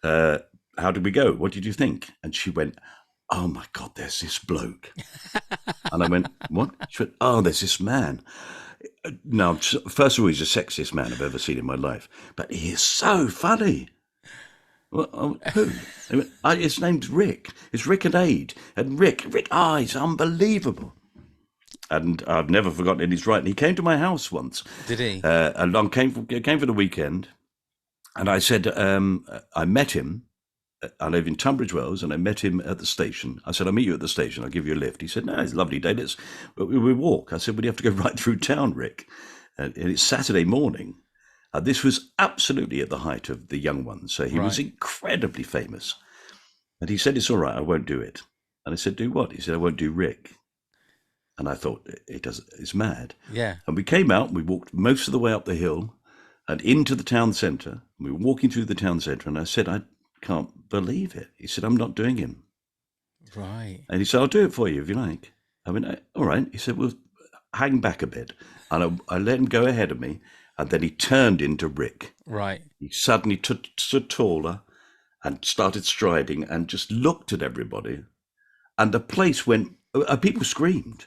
how did we go? What did you think? And she went, oh my God, there's this bloke. And I went, what? She went, oh, there's this man. Now, first of all, he's the sexiest man I've ever seen in my life, but he is so funny. Well, who? His name's Rick. It's Rick and Aid. And Rick, he's unbelievable. And I've never forgotten it. He's right. And he came to my house once. Did he? Along came for the weekend. And I said, I met him. I live in Tunbridge Wells, and I met him at the station. I said, I'll meet you at the station. I'll give you a lift. He said, no, it's a lovely day. We walk. I said, well, you have to go right through town, Rick. And it's Saturday morning. This was absolutely at the height of the young ones. So he was incredibly famous. And he said, it's all right, I won't do it. And I said, do what? He said, I won't do Rick. And I thought, it's mad. Yeah. And we came out, and we walked most of the way up the hill and into the town centre. We were walking through the town centre, and I said, I can't believe it. He said, I'm not doing him. Right. And he said, I'll do it for you if you like. I went, all right. He said, well, hang back a bit. And I let him go ahead of me. And then he turned into Rick. Right. He suddenly stood taller and started striding and just looked at everybody. And the place went, people screamed.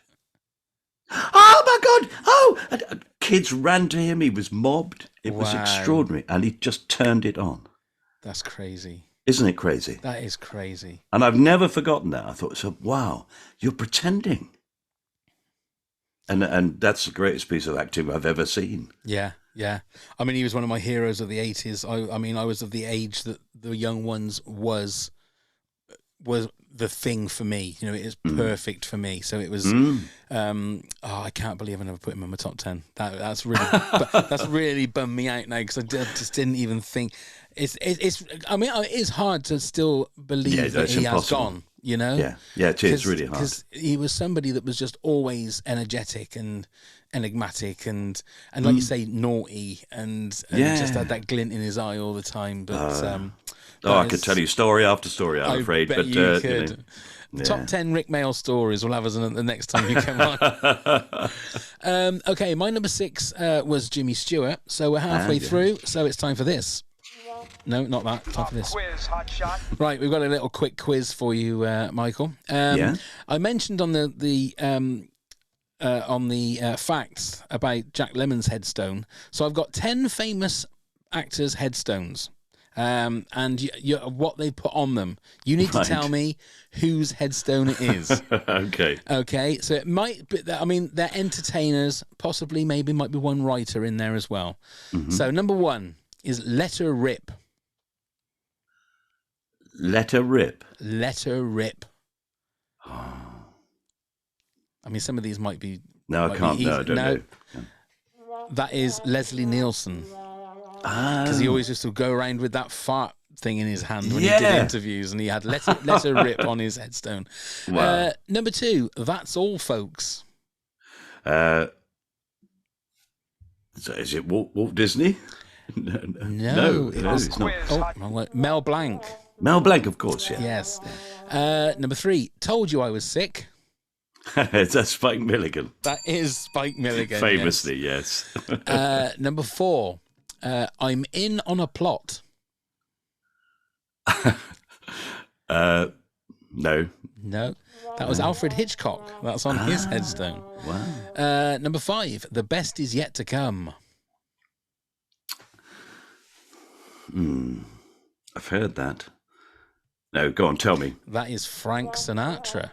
Oh, my God. Oh, and kids ran to him. He was mobbed. It was extraordinary. And he just turned it on. That's crazy. Isn't it crazy? That is crazy. And I've never forgotten that. I thought, so, wow, you're pretending. And that's the greatest piece of acting I've ever seen. Yeah. Yeah, I mean, he was one of my heroes of the 80s. I mean, I was of the age that the young ones was the thing for me. It is perfect for me. So it was. I can't believe I never put him in my top 10. That's really bummed me out now because I just didn't even think. It's. I mean, it is hard to still believe that he has gone. Yeah, it is really hard because he was somebody that was just always energetic and enigmatic and like you say, naughty and just had that glint in his eye all the time. But I could tell you story after story, I'm afraid. Bet but you could. Top 10 Rick Mayall stories we'll have us the next time you come on. Okay, my number 6 was Jimmy Stewart. So we're halfway through. So it's time for this. No, not that. Time for this. Quiz, hot shot. Right, we've got a little quick quiz for you, Michael. I mentioned on the facts about Jack Lemmon's headstone. So I've got 10 famous actors' headstones, and what they put on them. You need to tell me whose headstone it is. Okay. So it might be. I mean, they're entertainers. Possibly, maybe, might be one writer in there as well. Mm-hmm. So number 1 is Letter Rip. Letter Rip. Letter Rip. I mean, some of these might be. No, I can't. No, I don't know. That is Leslie Nielsen. Because he always used to go around with that fart thing in his hand when he did interviews, and he had letter Rip on his headstone. Wow. Number 2, That's All, Folks. So is it Walt Disney? No, it's not. Oh, Mel Blanc. Mel Blanc, of course, yeah. Yes. Number 3, Told You I Was Sick. That's Spike Milligan. That is Spike Milligan. Famously, yes. Number 4, I'm In on a Plot. No. That was Alfred Hitchcock. That's on his headstone. Wow. Number 5, The Best Is Yet to Come. I've heard that. No, go on, tell me. That is Frank Sinatra.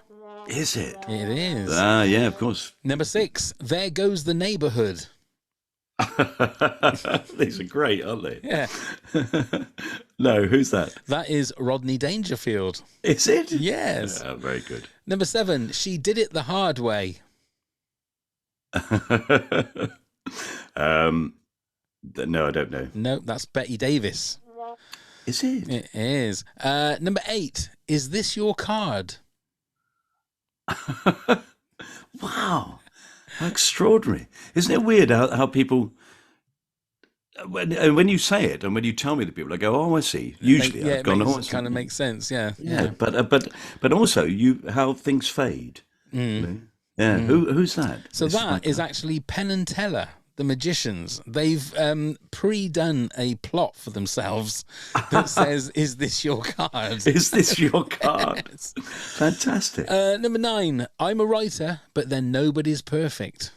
Is it? It is. Yeah, of course. Number 6, There Goes the Neighborhood. These are great, aren't they? Yeah. No, who's that? That is Rodney Dangerfield. Is it? Yes. Yeah, very good. Number 7, She Did It the Hard Way. No, I don't know. No, that's Betty Davis. Is it? It is. Number 8, Is This Your Card? Wow. How extraordinary. Isn't it weird how people, when you say it and when you tell me the people, I go, oh, I see. Usually I've gone, oh, it kind of makes sense, yeah. Yeah, but also how things fade. You know? Yeah, who's that? So that is actually Penn and Teller, the magicians. They've pre-done a plot for themselves that says, "Is this your card? Is this your card?" Yes. Fantastic. Number 9, I'm a writer, but then nobody's perfect.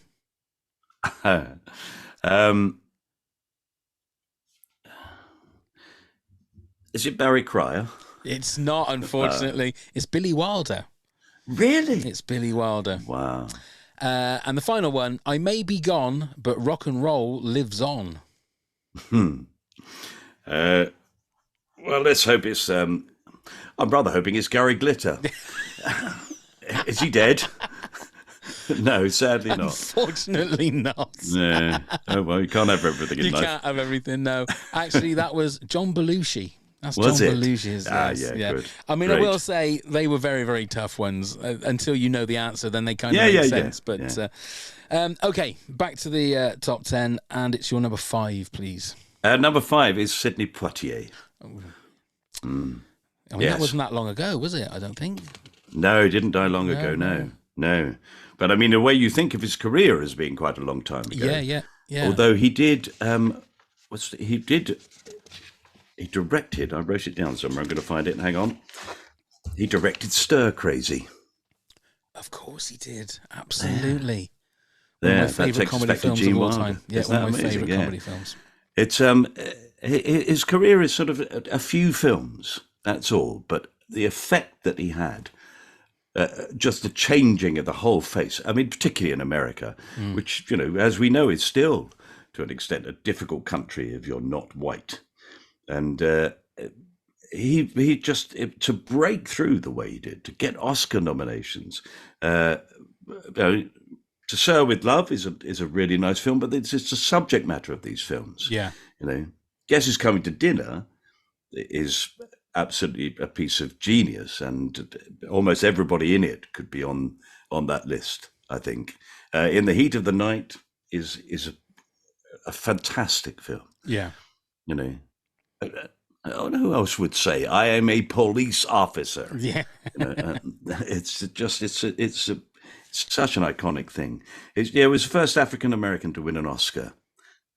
Is it Barry Cryer? It's not, unfortunately. It's Billy Wilder. Really? It's Billy Wilder. Wow. And the final one, I may be gone, but rock and roll lives on. Well, let's hope it's... I'm rather hoping it's Gary Glitter. Is he dead? No, sadly not. Unfortunately not. No. Oh, well, you can't have everything in You life. can't have everything, no. Actually, that was John Belushi. That's Was John it? Belushi's. Yeah, good. I mean, Great. I will say they were very, very tough ones. Until you know the answer, then they kind of make sense. Yeah. But okay, back to the top 10, and it's your number 5, please. Number 5 is Sidney Poitier. I mean, Yes. that wasn't that long ago, was it? I don't think. No, he didn't die long ago, no. But I mean, the way you think of his career as being quite a long time ago. Yeah. Although he did, he directed, I wrote it down somewhere, I'm going to find it, hang on. He directed Stir Crazy. Of course he did. Absolutely. There, One of my favourite comedy films of all time. Yeah, one of my favourite comedy films. It's his career is sort of a few films, that's all, but the effect that he had, just the changing of the whole face, I mean, particularly in America, which, you know, as we know, is still, to an extent, a difficult country if you're not white. And he just, to break through the way he did, to get Oscar nominations, To Sir with Love is a really nice film, but it's the subject matter of these films. Yeah. You know, Guess Who's Coming to Dinner is absolutely a piece of genius, and almost everybody in it could be on that list, I think. In the Heat of the Night is a fantastic film. Yeah. You know, I don't know who else would say I am a police officer. Yeah. You know, it's such an iconic thing. It was the first African American to win an Oscar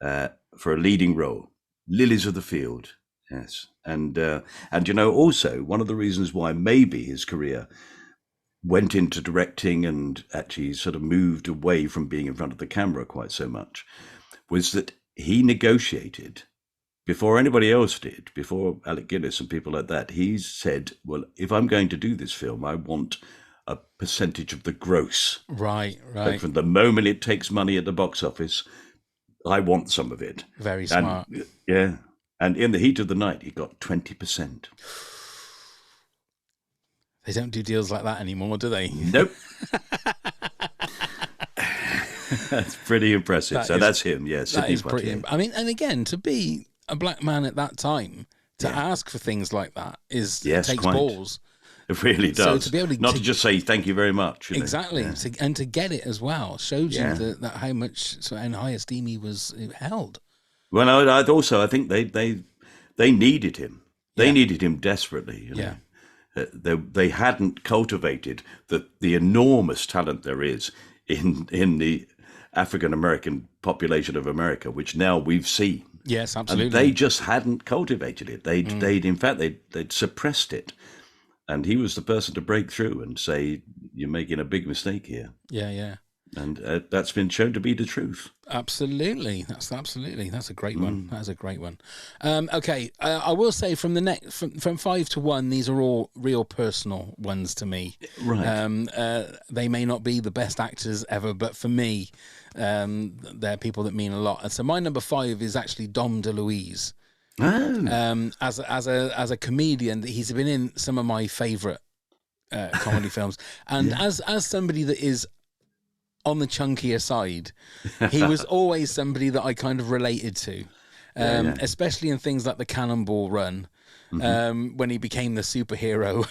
for a leading role. Lilies of the Field. Yes. And you know, also one of the reasons why maybe his career went into directing and actually sort of moved away from being in front of the camera quite so much was that he negotiated before anybody else did, before Alec Guinness and people like that. He said, well, if I'm going to do this film, I want a percentage of the gross. Right. Like from the moment it takes money at the box office, I want some of it. Very smart. Yeah. And in the Heat of the Night, he got 20%. They don't do deals like that anymore, do they? Nope. That's pretty impressive. That's him, yes. That is pretty. I mean, and again, to be a black man at that time, to ask for things like that takes balls. It really does. So to be able to just say thank you very much. Exactly. Yeah. And to get it as well shows you that how much in high esteem he was held. Well, I think they needed him. They needed him desperately. You know? They hadn't cultivated the enormous talent there is in the African American population of America, which now we've seen. Yes, absolutely. And they just hadn't cultivated it. They'd suppressed it. And he was the person to break through and say, you're making a big mistake here. Yeah. And that's been shown to be the truth. Absolutely, that's a great one. That's a great one. Okay, I will say from from 5 to 1, these are all real personal ones to me. Right. They may not be the best actors ever, but for me, they're people that mean a lot. And so my number 5 is actually Dom DeLuise. Oh. As a comedian, he's been in some of my favourite comedy films, and as somebody that is on the chunkier side, he was always somebody that I kind of related to, especially in things like the Cannonball Run, when he became the superhero,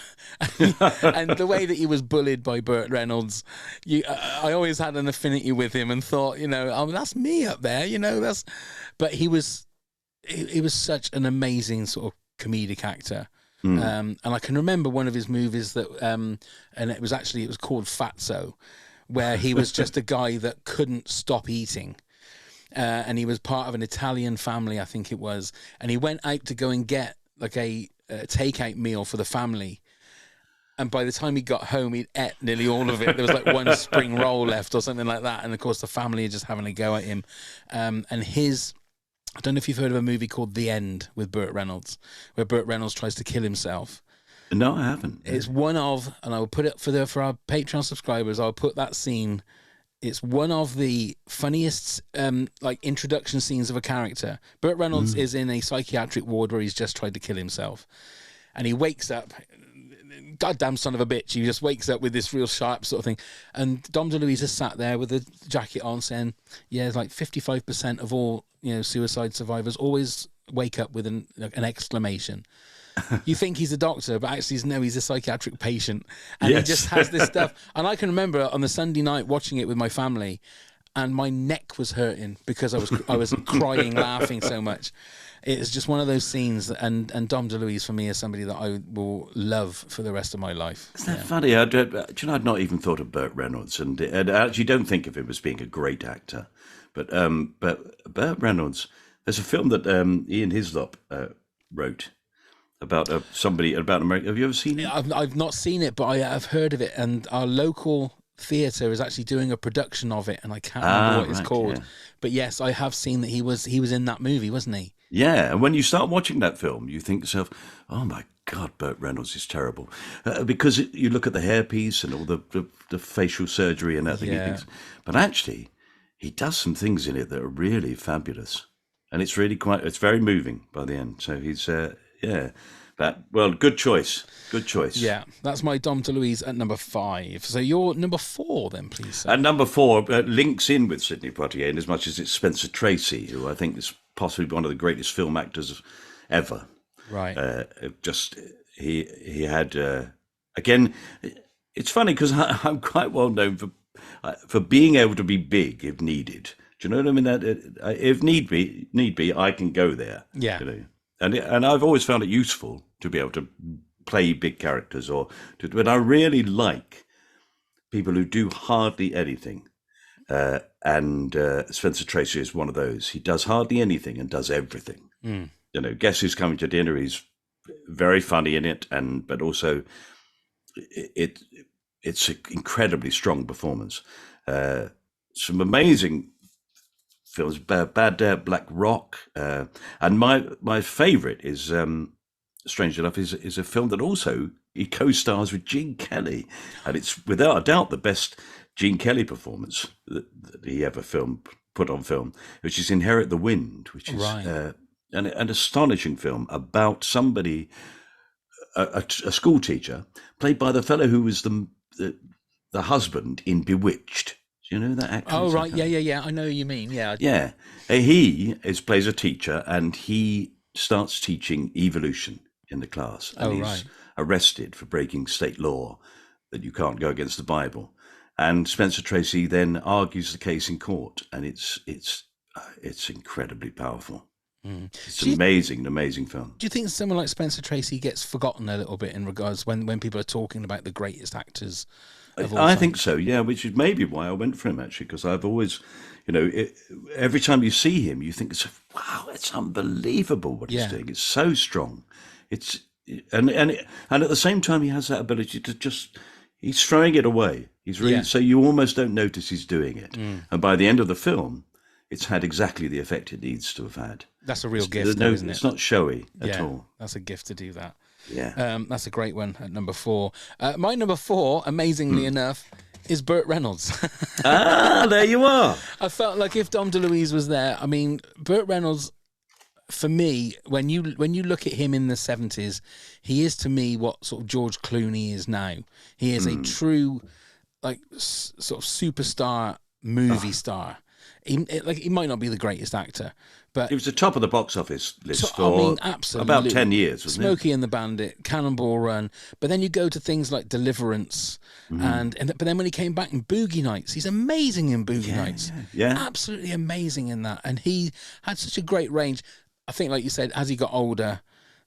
and the way that he was bullied by Burt Reynolds. I always had an affinity with him and thought, oh, that's me up there, but he was such an amazing sort of comedic actor. And I can remember one of his movies that, and it was called Fatso, where he was just a guy that couldn't stop eating. And he was part of an Italian family, I think it was. And he went out to go and get like a takeout meal for the family. And by the time he got home, he'd ate nearly all of it. There was like one spring roll left or something like that. And of course, the family are just having a go at him. And I don't know if you've heard of a movie called The End with Burt Reynolds, where Burt Reynolds tries to kill himself. No, I haven't. It's one of, and I will put it for our Patreon subscribers, I'll put that scene. It's one of the funniest like introduction scenes of a character. Burt Reynolds is in a psychiatric ward where he's just tried to kill himself. And he wakes up, goddamn son of a bitch, he just wakes up with this real sharp sort of thing. And Dom DeLuise is sat there with a jacket on saying, yeah, like 55% of all suicide survivors always wake up with an exclamation. You think he's a doctor, but actually he's a psychiatric patient, and he just has this stuff. And I can remember on the Sunday night watching it with my family, and my neck was hurting because I was crying, laughing so much. It's just one of those scenes, and Dom DeLuise for me is somebody that I will love for the rest of my life. Isn't that funny? I'd not even thought of Burt Reynolds, and I actually don't think of him as being a great actor. But Burt Reynolds, there's a film that Ian Hislop wrote about America. Have you ever seen it? I've not seen it, but I have heard of it. And our local theatre is actually doing a production of it, and I can't remember what it's called. Yeah. But yes, I have seen that he was in that movie, wasn't he? Yeah, and when you start watching that film, you think to yourself, oh my God, Burt Reynolds is terrible. Because you look at the hairpiece and all the facial surgery and everything. Yeah. But actually, he does some things in it that are really fabulous. And it's really it's very moving by the end. So he's, good choice. Good choice. Yeah, that's my Dom DeLuise at number 5. So your number 4 then, please, sir. At number 4, links in with Sidney Poitier in as much as it's Spencer Tracy, who I think is possibly one of the greatest film actors ever. Right. He had, again, it's funny because I'm quite well known for being able to be big if needed. Do you know what I mean? That if need be, I can go there. Yeah. And I've always found it useful to be able to play big characters, but I really like people who do hardly anything. And Spencer Tracy is one of those. He does hardly anything and does everything. Guess Who's Coming to Dinner? He's very funny in it, but also it's an incredibly strong performance. Some amazing films, Bad Black Rock, and my favourite is, strange enough, is a film that also he co-stars with Gene Kelly, and it's without a doubt the best Gene Kelly performance that he ever put on film, which is Inherit the Wind, which is an astonishing film about somebody, a school teacher, played by the fellow who was the husband in Bewitched. Do you know that actor? Oh, right. Yeah. I know who you mean. Yeah. Yeah. He plays a teacher, and he starts teaching evolution in the class. And he's arrested for breaking state law that you can't go against the Bible. And Spencer Tracy then argues the case in court, and it's incredibly powerful. It's an amazing film. Do you think someone like Spencer Tracy gets forgotten a little bit in regards when people are talking about the greatest actors of all time? I think so, yeah, which is maybe why I went for him, actually, because I've always, every time you see him, you think, wow, it's unbelievable what he's doing. It's so strong. And at the same time, he has that ability to he's throwing it away. He's really so you almost don't notice he's doing it. And by the end of the film, it's had exactly the effect it needs to have had. That's a real gift, though, isn't it? It's not showy at all. That's a gift to do that. Yeah. That's a great one at number 4. My number 4, amazingly enough, is Burt Reynolds. There you are. I felt like if Dom DeLuise was there, I mean, Burt Reynolds, for me, when you look at him in the 70s, he is to me what sort of George Clooney is now. He is a true, like, sort of superstar movie star. He might not be the greatest actor, but he was the top of the box office list for about 10 years, wasn't Smokey and the Bandit, Cannonball Run. But then you go to things like Deliverance, but then when he came back in Boogie Nights, he's amazing in Boogie Nights. Yeah. Absolutely amazing in that. And he had such a great range. I think, like you said, as he got older,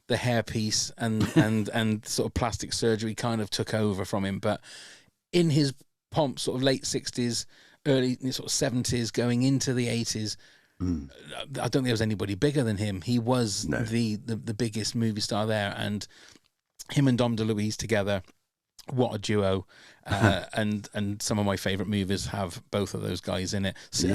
the hairpiece and sort of plastic surgery kind of took over from him. But in his pomp, sort of late 60s, early sort of 70s, going into the 80s, I don't think there was anybody bigger than him. He was the biggest movie star there, and him and Dom DeLuise together, what a duo. And some of my favourite movies have both of those guys in it. So,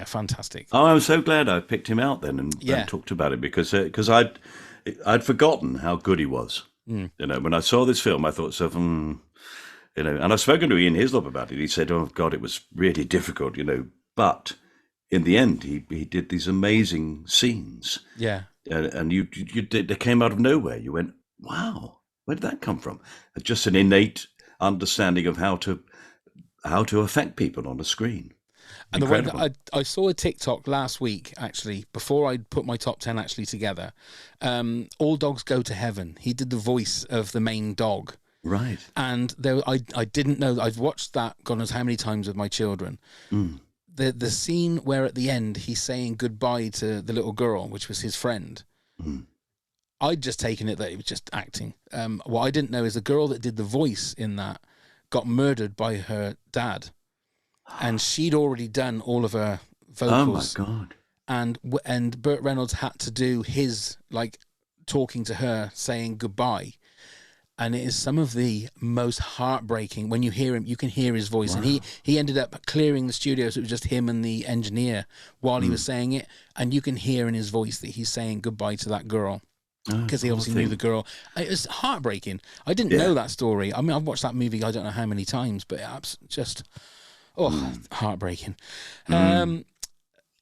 fantastic. Oh, I'm so glad I picked him out then and talked about it because I'd forgotten how good he was. You know, when I saw this film, I thought, you know, and I've spoken to Ian Hislop about it. He said, "Oh God, it was really difficult," you know. But in the end, he did these amazing scenes. Yeah, and you did. They came out of nowhere. You went, "Wow, where did that come from?" Just an innate understanding of how to affect people on a screen. And the one I saw a TikTok last week, actually, before I put my top 10 actually together. All Dogs Go to Heaven. He did the voice of the main dog. Right. And I didn't know. I've watched that God knows how many times with my children. The scene where at the end he's saying goodbye to the little girl, which was his friend. I'd just taken it that it was just acting. What I didn't know is the girl that did the voice in that got murdered by her dad. And she'd already done all of her vocals. Oh, my God. And Burt Reynolds had to do his, like, talking to her, saying goodbye. And it is some of the most heartbreaking. When you hear him, you can hear his voice. Wow. And he ended up clearing the studio, so it was just him and the engineer while he was saying it. And you can hear in his voice that he's saying goodbye to that girl. Because he obviously knew the girl. It was heartbreaking. I didn't know that story. I mean, I've watched that movie I don't know how many times, but it's just... heartbreaking. So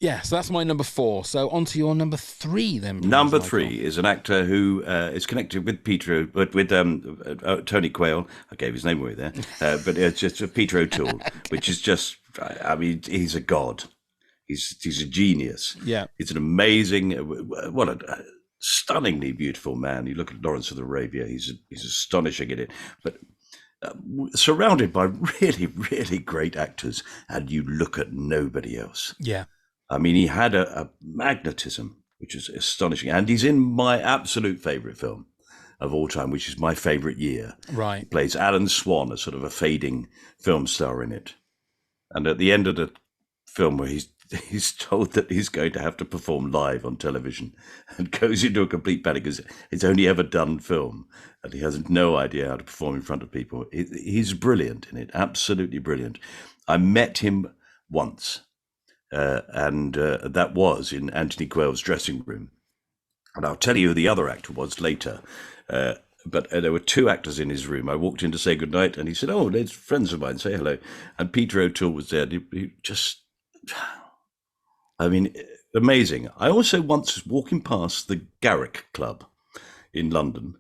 that's my number 4. So on to your number 3 then. Please, number Michael. 3 is an actor who is connected with Tony Quayle. I gave his name away there. But it's just Peter O'Toole, which is just, I mean, he's a god. He's a genius. Yeah. He's an amazing, what a stunningly beautiful man. You look at Lawrence of Arabia, he's astonishing in it. But surrounded by really, really great actors, and you look at nobody else. Yeah. I mean, he had a magnetism, which is astonishing. And he's in my absolute favourite film of all time, which is My Favourite Year. Right. He plays Alan Swan, a sort of a fading film star in it. And at the end of the film, where he's told that he's going to have to perform live on television, and goes into a complete panic because he's only ever done film and he has no idea how to perform in front of people. He's brilliant in it, absolutely brilliant. I met him once, and that was in Anthony Quayle's dressing room. And I'll tell you who the other actor was later. But there were 2 actors in his room. I walked in to say goodnight, and he said, "Oh, there's friends of mine, say hello." And Peter O'Toole was there. He just... I mean, amazing. I also once was walking past the Garrick Club in London,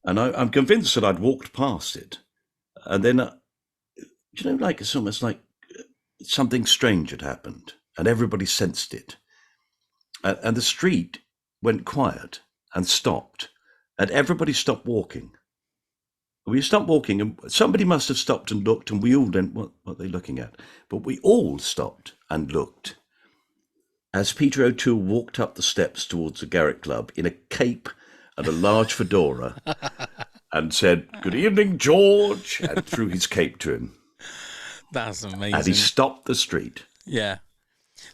and I'm convinced that I'd walked past it. And then, like it's almost like something strange had happened, and everybody sensed it. And the street went quiet and stopped, and everybody stopped walking. We stopped walking, and somebody must have stopped and looked, and we all went, what are they looking at? But we all stopped and looked as Peter O'Toole walked up the steps towards the Garrick Club in a cape and a large fedora and said, "Good evening, George," and threw his cape to him. That's amazing. And he stopped the street. Yeah.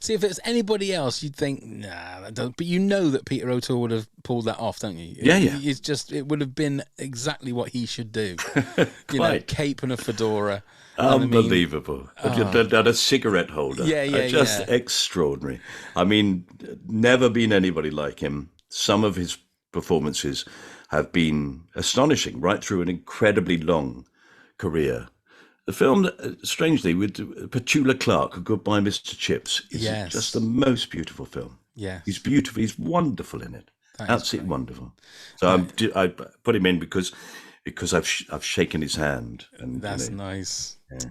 See, if it's anybody else, you'd think, nah, that doesn't. But you know that Peter O'Toole would have pulled that off, don't you? Yeah. It's just, it would have been exactly what he should do. You know, cape and a fedora. Unbelievable. And a cigarette holder. Just extraordinary. I mean, never been anybody like him. Some of his performances have been astonishing right through an incredibly long career. The film, strangely, with Petula Clark, Goodbye Mr. Chips, is just the most beautiful film. Yeah. He's beautiful. He's wonderful in it. Absolutely wonderful. So I put him in because I've shaken his hand. And that's nice. Yeah.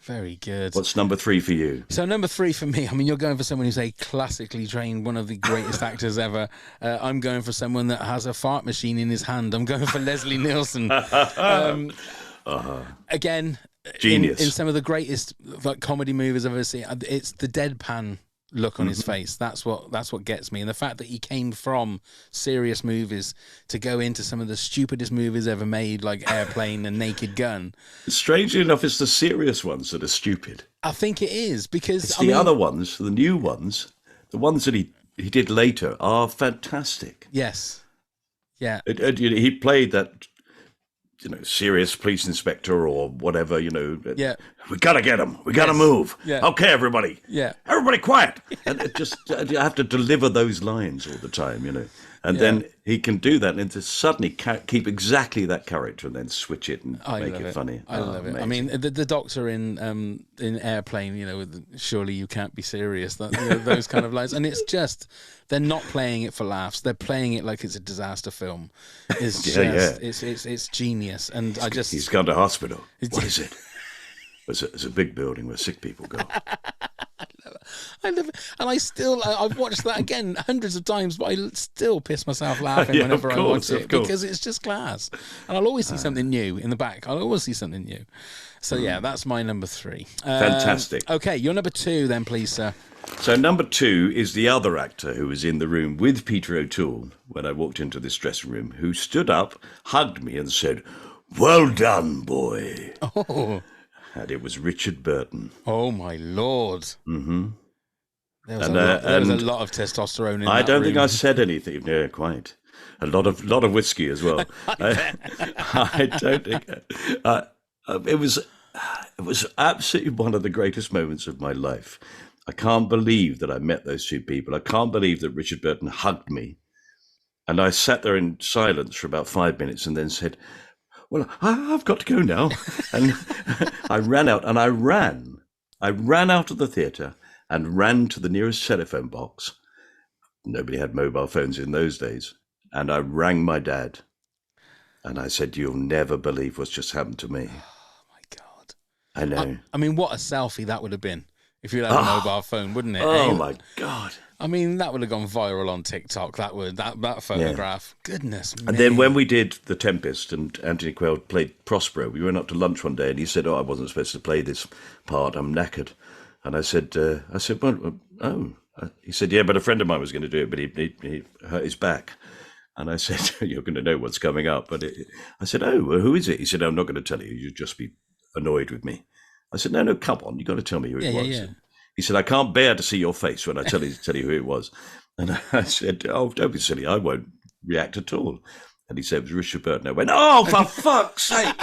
Very good. What's number 3 for you? So number 3 for me, I mean, you're going for someone who's a classically trained, one of the greatest actors ever. I'm going for someone that has a fart machine in his hand. I'm going for Leslie Nielsen. Again, genius. In some of the greatest comedy movies I've ever seen, it's the deadpan look on his face. That's what gets me. And the fact that he came from serious movies to go into some of the stupidest movies ever made, like Airplane and Naked Gun. Strangely enough, it's the serious ones that are stupid. I think it is, because it's the other ones, the new ones, the ones that he did later are fantastic. Yes. Yeah. He played that, serious police inspector or whatever, Yeah. We gotta get him. We gotta move. Yeah. Okay, everybody. Yeah. Everybody quiet. And it just, you have to deliver those lines all the time, And then he can do that and to suddenly keep exactly that character and then switch it and make it funny. I love it. Amazing. I mean, the doctor in Airplane, with surely you can't be serious. Those kind of lines, and it's just they're not playing it for laughs. They're playing it like it's a disaster film. It's just it's genius. And he's gone to hospital. What is it? It's a big building where sick people go. I love it. And I've watched that again hundreds of times, but I still piss myself laughing whenever I watch it because it's just class. And I'll always see something new in the back. I'll always see something new. So that's my number 3. Fantastic. Okay, your number 2 then, please, sir. So number 2 is the other actor who was in the room with Peter O'Toole when I walked into this dressing room, who stood up, hugged me and said, "Well done, boy." Oh. And it was Richard Burton. Oh, my Lord. Mm-hmm. There was a lot of testosterone in that I don't room. think I said anything. Yeah, quite. A lot of whiskey as well. I don't think... it was absolutely one of the greatest moments of my life. I can't believe that I met those two people. I can't believe that Richard Burton hugged me. And I sat there in silence for about 5 minutes and then said, "Well, I've got to go now." And I ran out and I ran out of the theatre and ran to the nearest telephone box. Nobody had mobile phones in those days. And I rang my dad and I said, "You'll never believe what's just happened to me." Oh, my God. I know. I mean, what a selfie that would have been if you'd had a mobile phone, wouldn't it? Oh, my God. I mean, that would have gone viral on TikTok. That photograph. Yeah. Goodness me. And then when we did The Tempest and Anthony Quayle played Prospero, we went up to lunch one day and he said, "Oh, I wasn't supposed to play this part. I'm knackered." And I said, "Well, oh." He said, "Yeah, but a friend of mine was going to do it, but he hurt his back." And I said, "You're going to know what's coming up." But I said, "Oh, well, who is it?" He said, "I'm not going to tell you. You'll just be annoyed with me." I said, No, come on. You've got to tell me who it was. Yeah. He said, "I can't bear to see your face when I tell you who it was." And I said, "Oh, don't be silly. I won't react at all." And he said, "It was Richard Burton." I went, "Oh, for fuck's sake."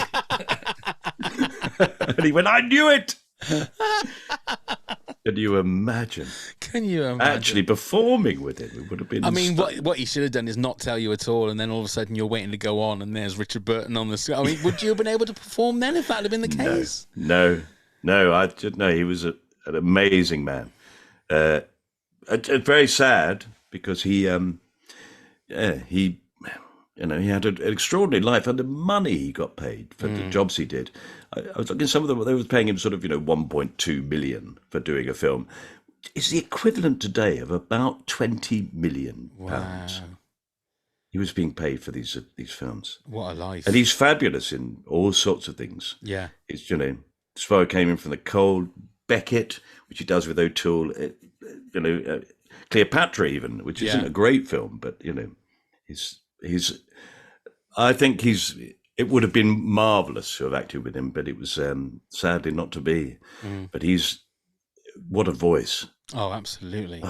And he went, "I knew it." Can you imagine? Actually performing with it? It would have been... I mean, what he should have done is not tell you at all, and then all of a sudden you're waiting to go on, and there's Richard Burton on the screen. I mean, would you have been able to perform then if that had been the case? No. He was an amazing man. Very sad because he had an extraordinary life, and the money he got paid for the jobs he did. I was looking at some of them; they were paying him sort of 1.2 million for doing a film. It's the equivalent today of about 20 million pounds. Wow. He was being paid for these films. What a life! And he's fabulous in all sorts of things. Yeah, it's Sparrow came in from the cold. Beckett, which he does with O'Toole, Cleopatra even, which isn't a great film, but I think it would have been marvellous to have acted with him, but it was sadly not to be. But what a voice. Oh, absolutely.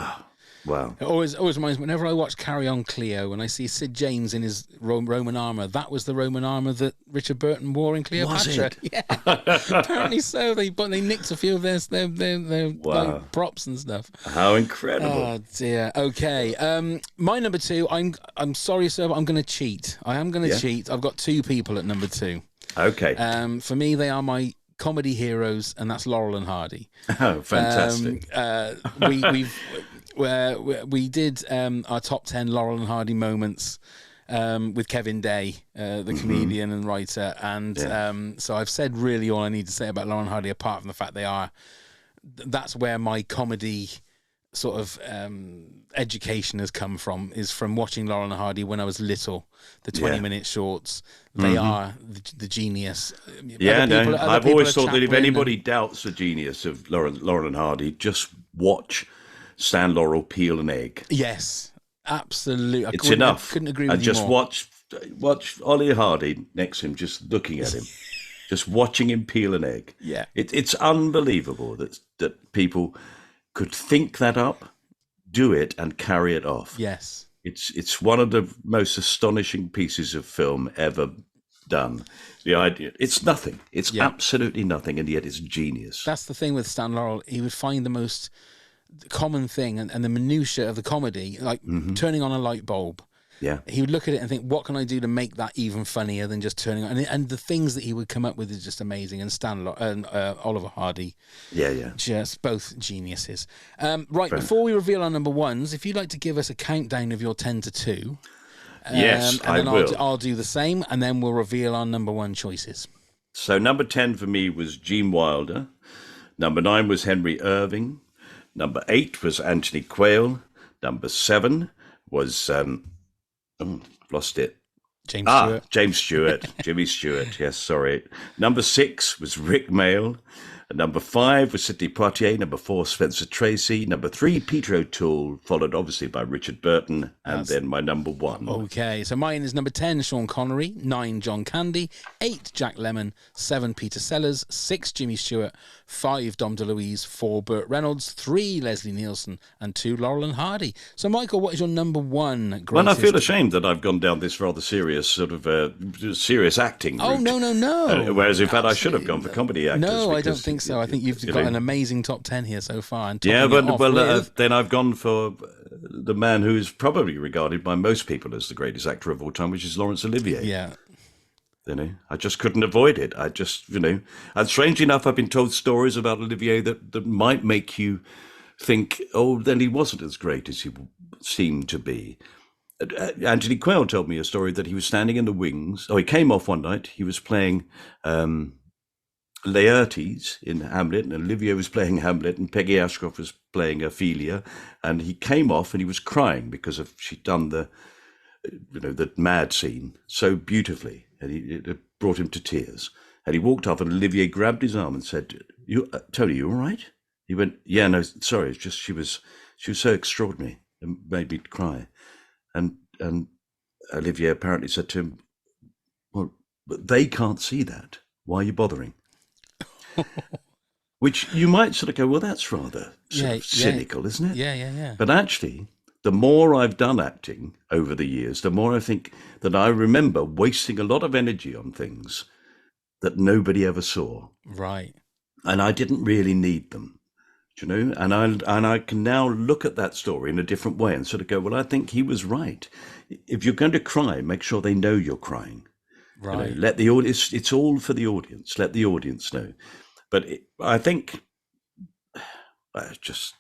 Wow. It always reminds me, whenever I watch Carry On Cleo and I see Sid James in his Roman armour, that was the Roman armour that Richard Burton wore in Cleopatra. Was it? Yeah, apparently so. They nicked a few of their Wow. like, props and stuff. How incredible. Oh dear. Okay. My number 2. I'm sorry, sir, but I'm going to cheat. I am going to cheat. I've got 2 people at number 2. Okay. For me, they are my comedy heroes, and that's Laurel and Hardy. Oh, fantastic. We did our top 10 Laurel and Hardy moments with Kevin Day, the comedian and writer, and so I've said really all I need to say about Laurel and Hardy, apart from the fact that's where my comedy sort of education has come from, is from watching Laurel and Hardy when I was little. The 20-minute shorts, they are the genius. I've always thought that if anybody doubts the genius of Laurel and Hardy, just watch Stan Laurel peel an egg. Yes, absolutely. It's enough. I couldn't agree with and you just more. watch Ollie Hardy next to him, just looking at him, just watching him peel an egg. Yeah, it's unbelievable that people could think that up, do it, and carry it off. Yes, it's one of the most astonishing pieces of film ever done. The idea, it's nothing. It's absolutely nothing, and yet it's genius. That's the thing with Stan Laurel. He would find the most common thing and the minutiae of the comedy, like turning on a light bulb. Yeah, he would look at it and think, what can I do to make that even funnier than just turning on? And the things that he would come up with is just amazing. And Oliver Hardy, just both geniuses. Right, before we reveal our number 1s, if you'd like to give us a countdown of your 10 to 2, yes, and then I will. I'll do the same, and then we'll reveal our number 1 choices. So number 10 for me was Gene Wilder. Number 9 was Henry Irving. Number 8 was Anthony Quayle. Number 7 was lost it. James Stewart. James Stewart. Jimmy Stewart. Yes, sorry. Number 6 was Rick Mayall. Number 5 was Sidney Poitier. Number 4, Spencer Tracy. Number 3, Peter O'Toole, followed obviously by Richard Burton, and then my number 1. Okay, so mine is number 10, Sean Connery. 9, John Candy. 8, Jack Lemmon. 7, Peter Sellers. 6, Jimmy Stewart. 5, Dom DeLuise. 4, Burt Reynolds. 3, Leslie Nielsen. And 2, Laurel and Hardy. So, Michael, what is your number 1 greatest? Well, I feel ashamed that I've gone down this rather serious sort of serious acting route. Oh, no. Whereas, in fact, I should have gone for comedy actors. No, I don't think so. I think you've got an amazing top 10 here so far. And then I've gone for the man who is probably regarded by most people as the greatest actor of all time, which is Laurence Olivier. Yeah. I just couldn't avoid it. And strangely enough, I've been told stories about Olivier that might make you think, oh, then he wasn't as great as he seemed to be. Anthony Quayle told me a story that he was standing in the wings. Oh, he came off one night. He was playing Laertes in Hamlet, and Olivier was playing Hamlet, and Peggy Ashcroft was playing Ophelia, and he came off and he was crying because she'd done the mad scene so beautifully, and it brought him to tears. And he walked up, and Olivier grabbed his arm and said, Tony, you all right? He went, yeah, no, sorry, it's just she was so extraordinary and made me cry. And Olivier apparently said to him, well, but they can't see that. Why are you bothering? Which you might sort of go, well, that's rather cynical, isn't it? Yeah. But actually, the more I've done acting over the years, the more I think that I remember wasting a lot of energy on things that nobody ever saw. Right. And I didn't really need them, and I can now look at that story in a different way and sort of go, well, I think he was right. If you're going to cry, make sure they know you're crying. Right. Let the audience, it's all for the audience. Let the audience know. But I think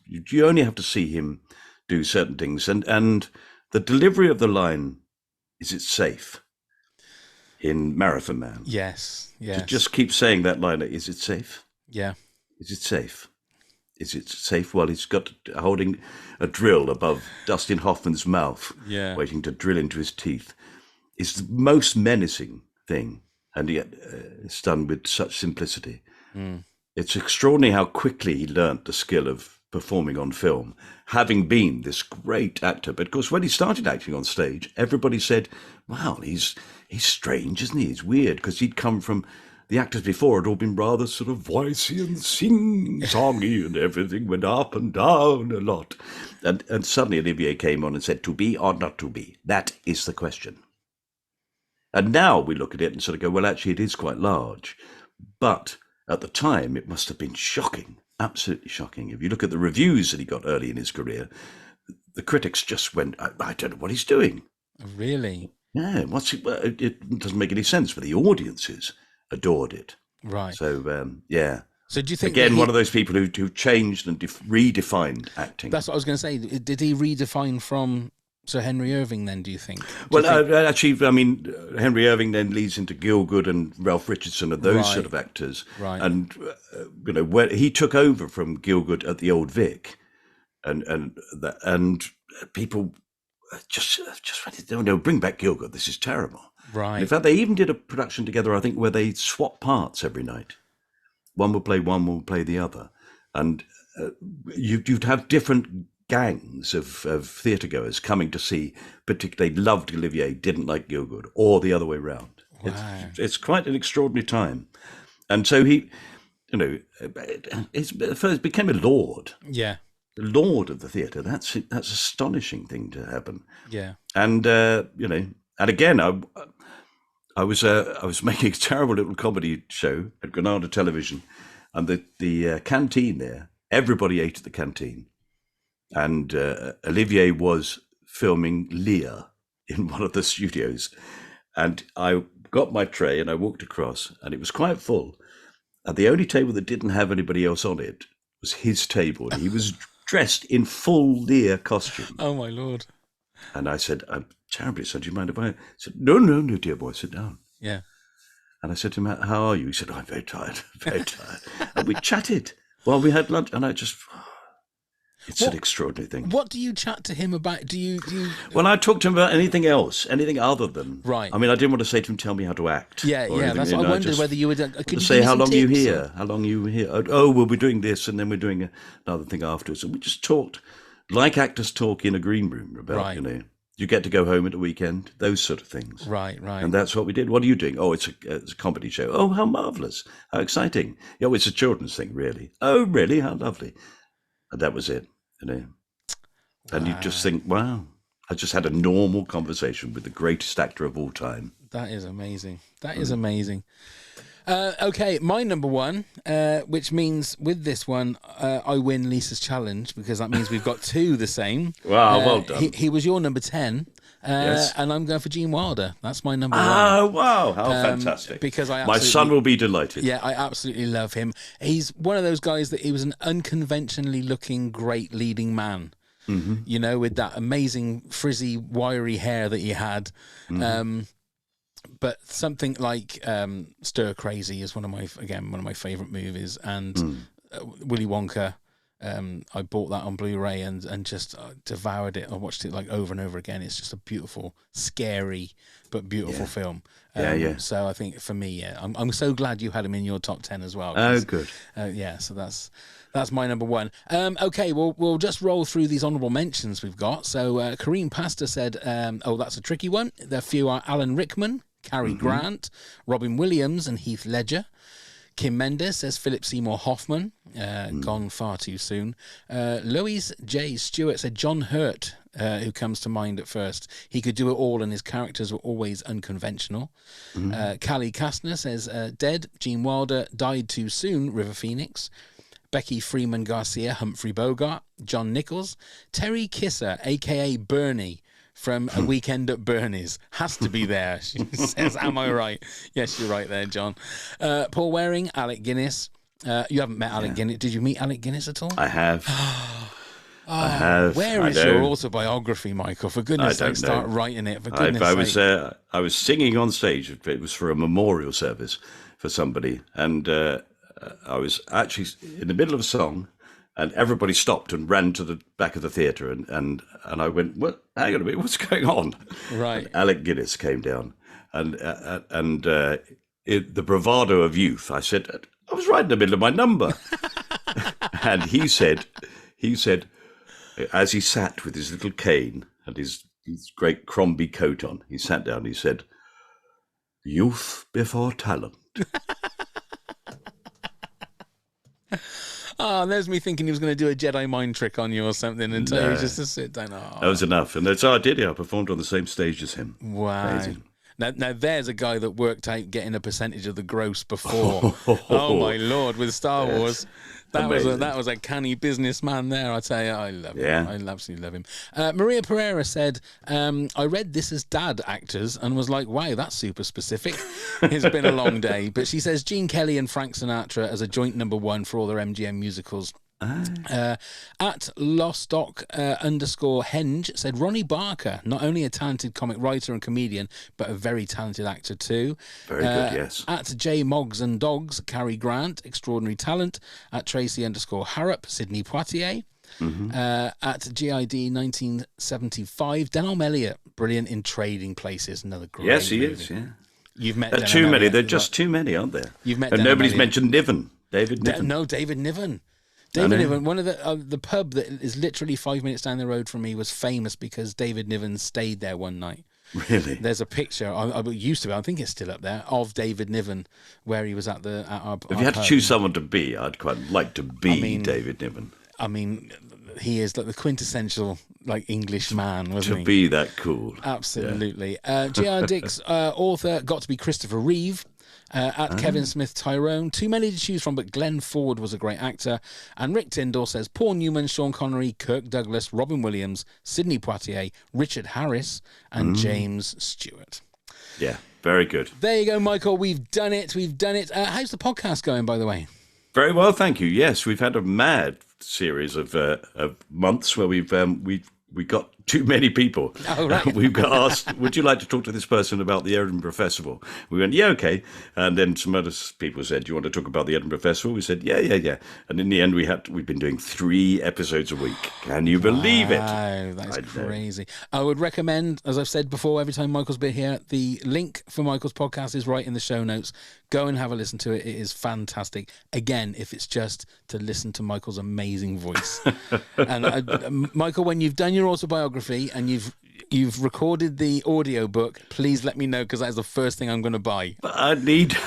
you only have to see him do certain things. And the delivery of the line, is it safe? In Marathon Man. Yes. To just keep saying that line, is it safe? Yeah. Is it safe? Is it safe? Well, he's got holding a drill above Dustin Hoffman's mouth, waiting to drill into his teeth. It's the most menacing thing, and yet it's done with such simplicity. It's extraordinary how quickly he learnt the skill of performing on film, having been this great actor. But of course, when he started acting on stage, everybody said, wow, he's strange, isn't he? He's weird, because he'd come from the actors before had all been rather sort of voicey and sing-songy, and everything went up and down a lot. And suddenly Olivier came on and said, to be or not to be, that is the question. And now we look at it and sort of go, well, actually, it is quite large. But at the time, it must have been shocking, absolutely shocking. If you look at the reviews that he got early in his career, the critics just went, I don't know what he's doing. Really? Yeah, it doesn't make any sense, but the audiences adored it. Right. So, yeah. So do you think again one of those people who changed and redefined acting? That's what I was going to say. Did he redefine from Sir Henry Irving then, do you think? Actually, I mean, Henry Irving then leads into Gielgud and Ralph Richardson and those sort of actors. Right. And, where he took over from Gielgud at the Old Vic, and people just went, no, bring back Gielgud, this is terrible. Right. And in fact, they even did a production together, I think, where they swapped parts every night. One would play one would play the other. And you'd have different gangs of theatre goers coming to see, particularly loved Olivier, didn't like Gielgud, or the other way round. Wow. It's quite an extraordinary time. And so he, first became a lord. Yeah. The lord of the theatre. That's an astonishing thing to happen. Yeah. And, and again, I was making a terrible little comedy show at Granada Television, and the canteen there, everybody ate at the canteen. And Olivier was filming Lear in one of the studios. And I got my tray and I walked across, and it was quite full. And the only table that didn't have anybody else on it was his table. And he was dressed in full Lear costume. Oh, my Lord. And I said, I'm terribly sorry, do you mind if I... He said, no, dear boy, sit down. Yeah. And I said to him, how are you? He said, I'm very tired, very tired. And we chatted while we had lunch, and I just... It's an extraordinary thing. What do you chat to him about? Do you? Well, I talked to him about anything else, anything other than... Right. I mean, I didn't want to say to him, tell me how to act. Yeah. That's what I wondered, whether you would... Could say, how long are you here? How long are you here? Oh, well, we're doing this, and then we're doing another thing afterwards. And we just talked like actors talk in a green room about, you get to go home at the weekend, those sort of things. Right. And that's what we did. What are you doing? Oh, it's a comedy show. Oh, how marvellous. How exciting. Oh, it's a children's thing, really. Oh, really? How lovely. And that was it, And you just think, wow, I just had a normal conversation with the greatest actor of all time. That is amazing. That is amazing. Okay, my number one, which means with this one, I win Lisa's challenge, because that means we've got two the same. Wow, well done. He was your number 10, yes. And I'm going for Gene Wilder. That's my number one. Oh, wow, how fantastic. Because my son will be delighted. Yeah, I absolutely love him. He's one of those guys that he was an unconventionally looking great leading man. Mm-hmm. With that amazing frizzy, wiry hair that he had. Mm-hmm. But something like Stir Crazy is one of my favorite movies, and Willy Wonka. I bought that on Blu-ray and just devoured it. I watched it like over and over again. It's just a beautiful, scary but beautiful film. So I think for me, I'm so glad you had him in your top 10 as well. Oh, good. So that's my number one. Okay, we'll just roll through these honourable mentions we've got. So Kareem Pastor said, that's a tricky one. The few are Alan Rickman, Cary Grant, Robin Williams and Heath Ledger. Kim Mendes says Philip Seymour Hoffman, gone far too soon. Louise J. Stewart said John Hurt, who comes to mind at first. He could do it all and his characters were always unconventional. Callie Kastner says dead, Gene Wilder, died too soon, River Phoenix. Becky Freeman Garcia, Humphrey Bogart. John Nichols. Terry Kisser, a.k.a. Bernie, from A Weekend at Bernie's. Has to be there. She says, am I right? Yes, you're right there, John. Paul Waring, Alec Guinness. You haven't met Alec Guinness. Did you meet Alec Guinness at all? I have. I have. Where is your autobiography, Michael? For goodness sake, start writing it. For goodness sake. I was singing on stage. It was for a memorial service for somebody. And I was actually in the middle of a song. And everybody stopped and ran to the back of the theatre, and I went, "What? Hang on a minute, what's going on?" Right. And Alec Guinness came down, and the bravado of youth, I said, "I was right in the middle of my number," and he said, as he sat with his little cane and his great Crombie coat on, he sat down. He said, "Youth before talent." Oh, there's me thinking he was going to do a Jedi mind trick on you or something and tell you just to sit down. Oh. That was enough. And that's how I did it. I performed on the same stage as him. Wow. Amazing. Now there's a guy that worked out getting a percentage of the gross before. Oh my Lord, with Star Wars. That was a canny businessman there, I tell you. I love him. I absolutely love him. Maria Pereira said, I read This Is Dad actors and was like, wow, that's super specific. It's been a long day. But she says Gene Kelly and Frank Sinatra as a joint number one for all their MGM musicals. At Lostock _Henge said Ronnie Barker, not only a talented comic writer and comedian, but a very talented actor too. Very good, yes. At J Moggs and Dogs, Cary Grant, extraordinary talent. At Tracy _Harrop, Sidney Poitier. At GID 1975, Denholm Elliott, brilliant in Trading Places, another great Yes, he movie. is, yeah. You've met There are too many. There are just too many, aren't there? You've met and Denholm nobody's Elliott. mentioned Niven. David Niven. No, David Niven. David Niven, one of the pub that is literally 5 minutes down the road from me, was famous because David Niven stayed there one night. Really? There's a picture. I used to be. I think it's still up there of David Niven where he was at our. If you had to choose someone to be, I'd quite like to be David Niven. I mean, he is like the quintessential English man, wasn't he? To be that cool. Absolutely. J.R. Dick's author got to be Christopher Reeve. At Kevin Smith Tyrone, too many to choose from, but Glenn Ford was a great actor. And Rick Tyndall says Paul Newman, Sean Connery, Kirk Douglas, Robin Williams, Sidney Poitier, Richard Harris, and James Stewart. Yeah, very good. There you go, Michael. We've done it. How's the podcast going, by the way? Very well, thank you. Yes, we've had a mad series of months where we got too many people. Oh, right. We got asked, would you like to talk to this person about the Edinburgh Festival? We went, yeah, okay. And then some other people said, do you want to talk about the Edinburgh Festival? We said, yeah. And in the end, we've been doing 3 episodes a week. Can you believe it? Wow, that's crazy. I would recommend, as I've said before, every time Michael's been here, the link for Michael's podcast is right in the show notes. Go and have a listen to it. It is fantastic. Again, if it's just to listen to Michael's amazing voice. And Michael, when you've done your autobiography and you've recorded the audio book, please let me know, because that's the first thing I'm going to buy. But I need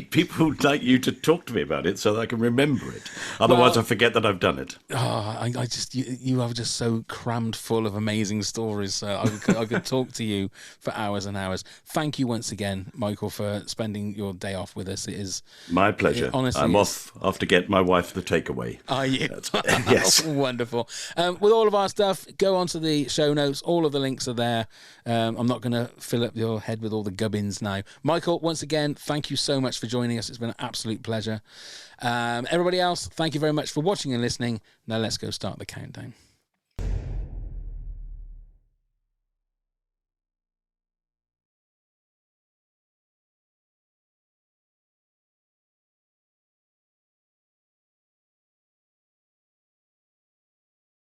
people like you to talk to me about it so that I can remember it. Otherwise, I forget that I've done it. Oh, you are just so crammed full of amazing stories. So I could talk to you for hours and hours. Thank you once again, Michael, for spending your day off with us. It is my pleasure. Honestly, I'm off to get my wife the takeaway. Are you? Yes. Wonderful. With all of our stuff, go onto the show notes. All of the links are there. I'm not going to fill up your head with all the gubbins now. Michael, once again, thank you so much for joining us. It's been an absolute pleasure. Everybody else, thank you very much for watching and listening. Now let's go start the countdown.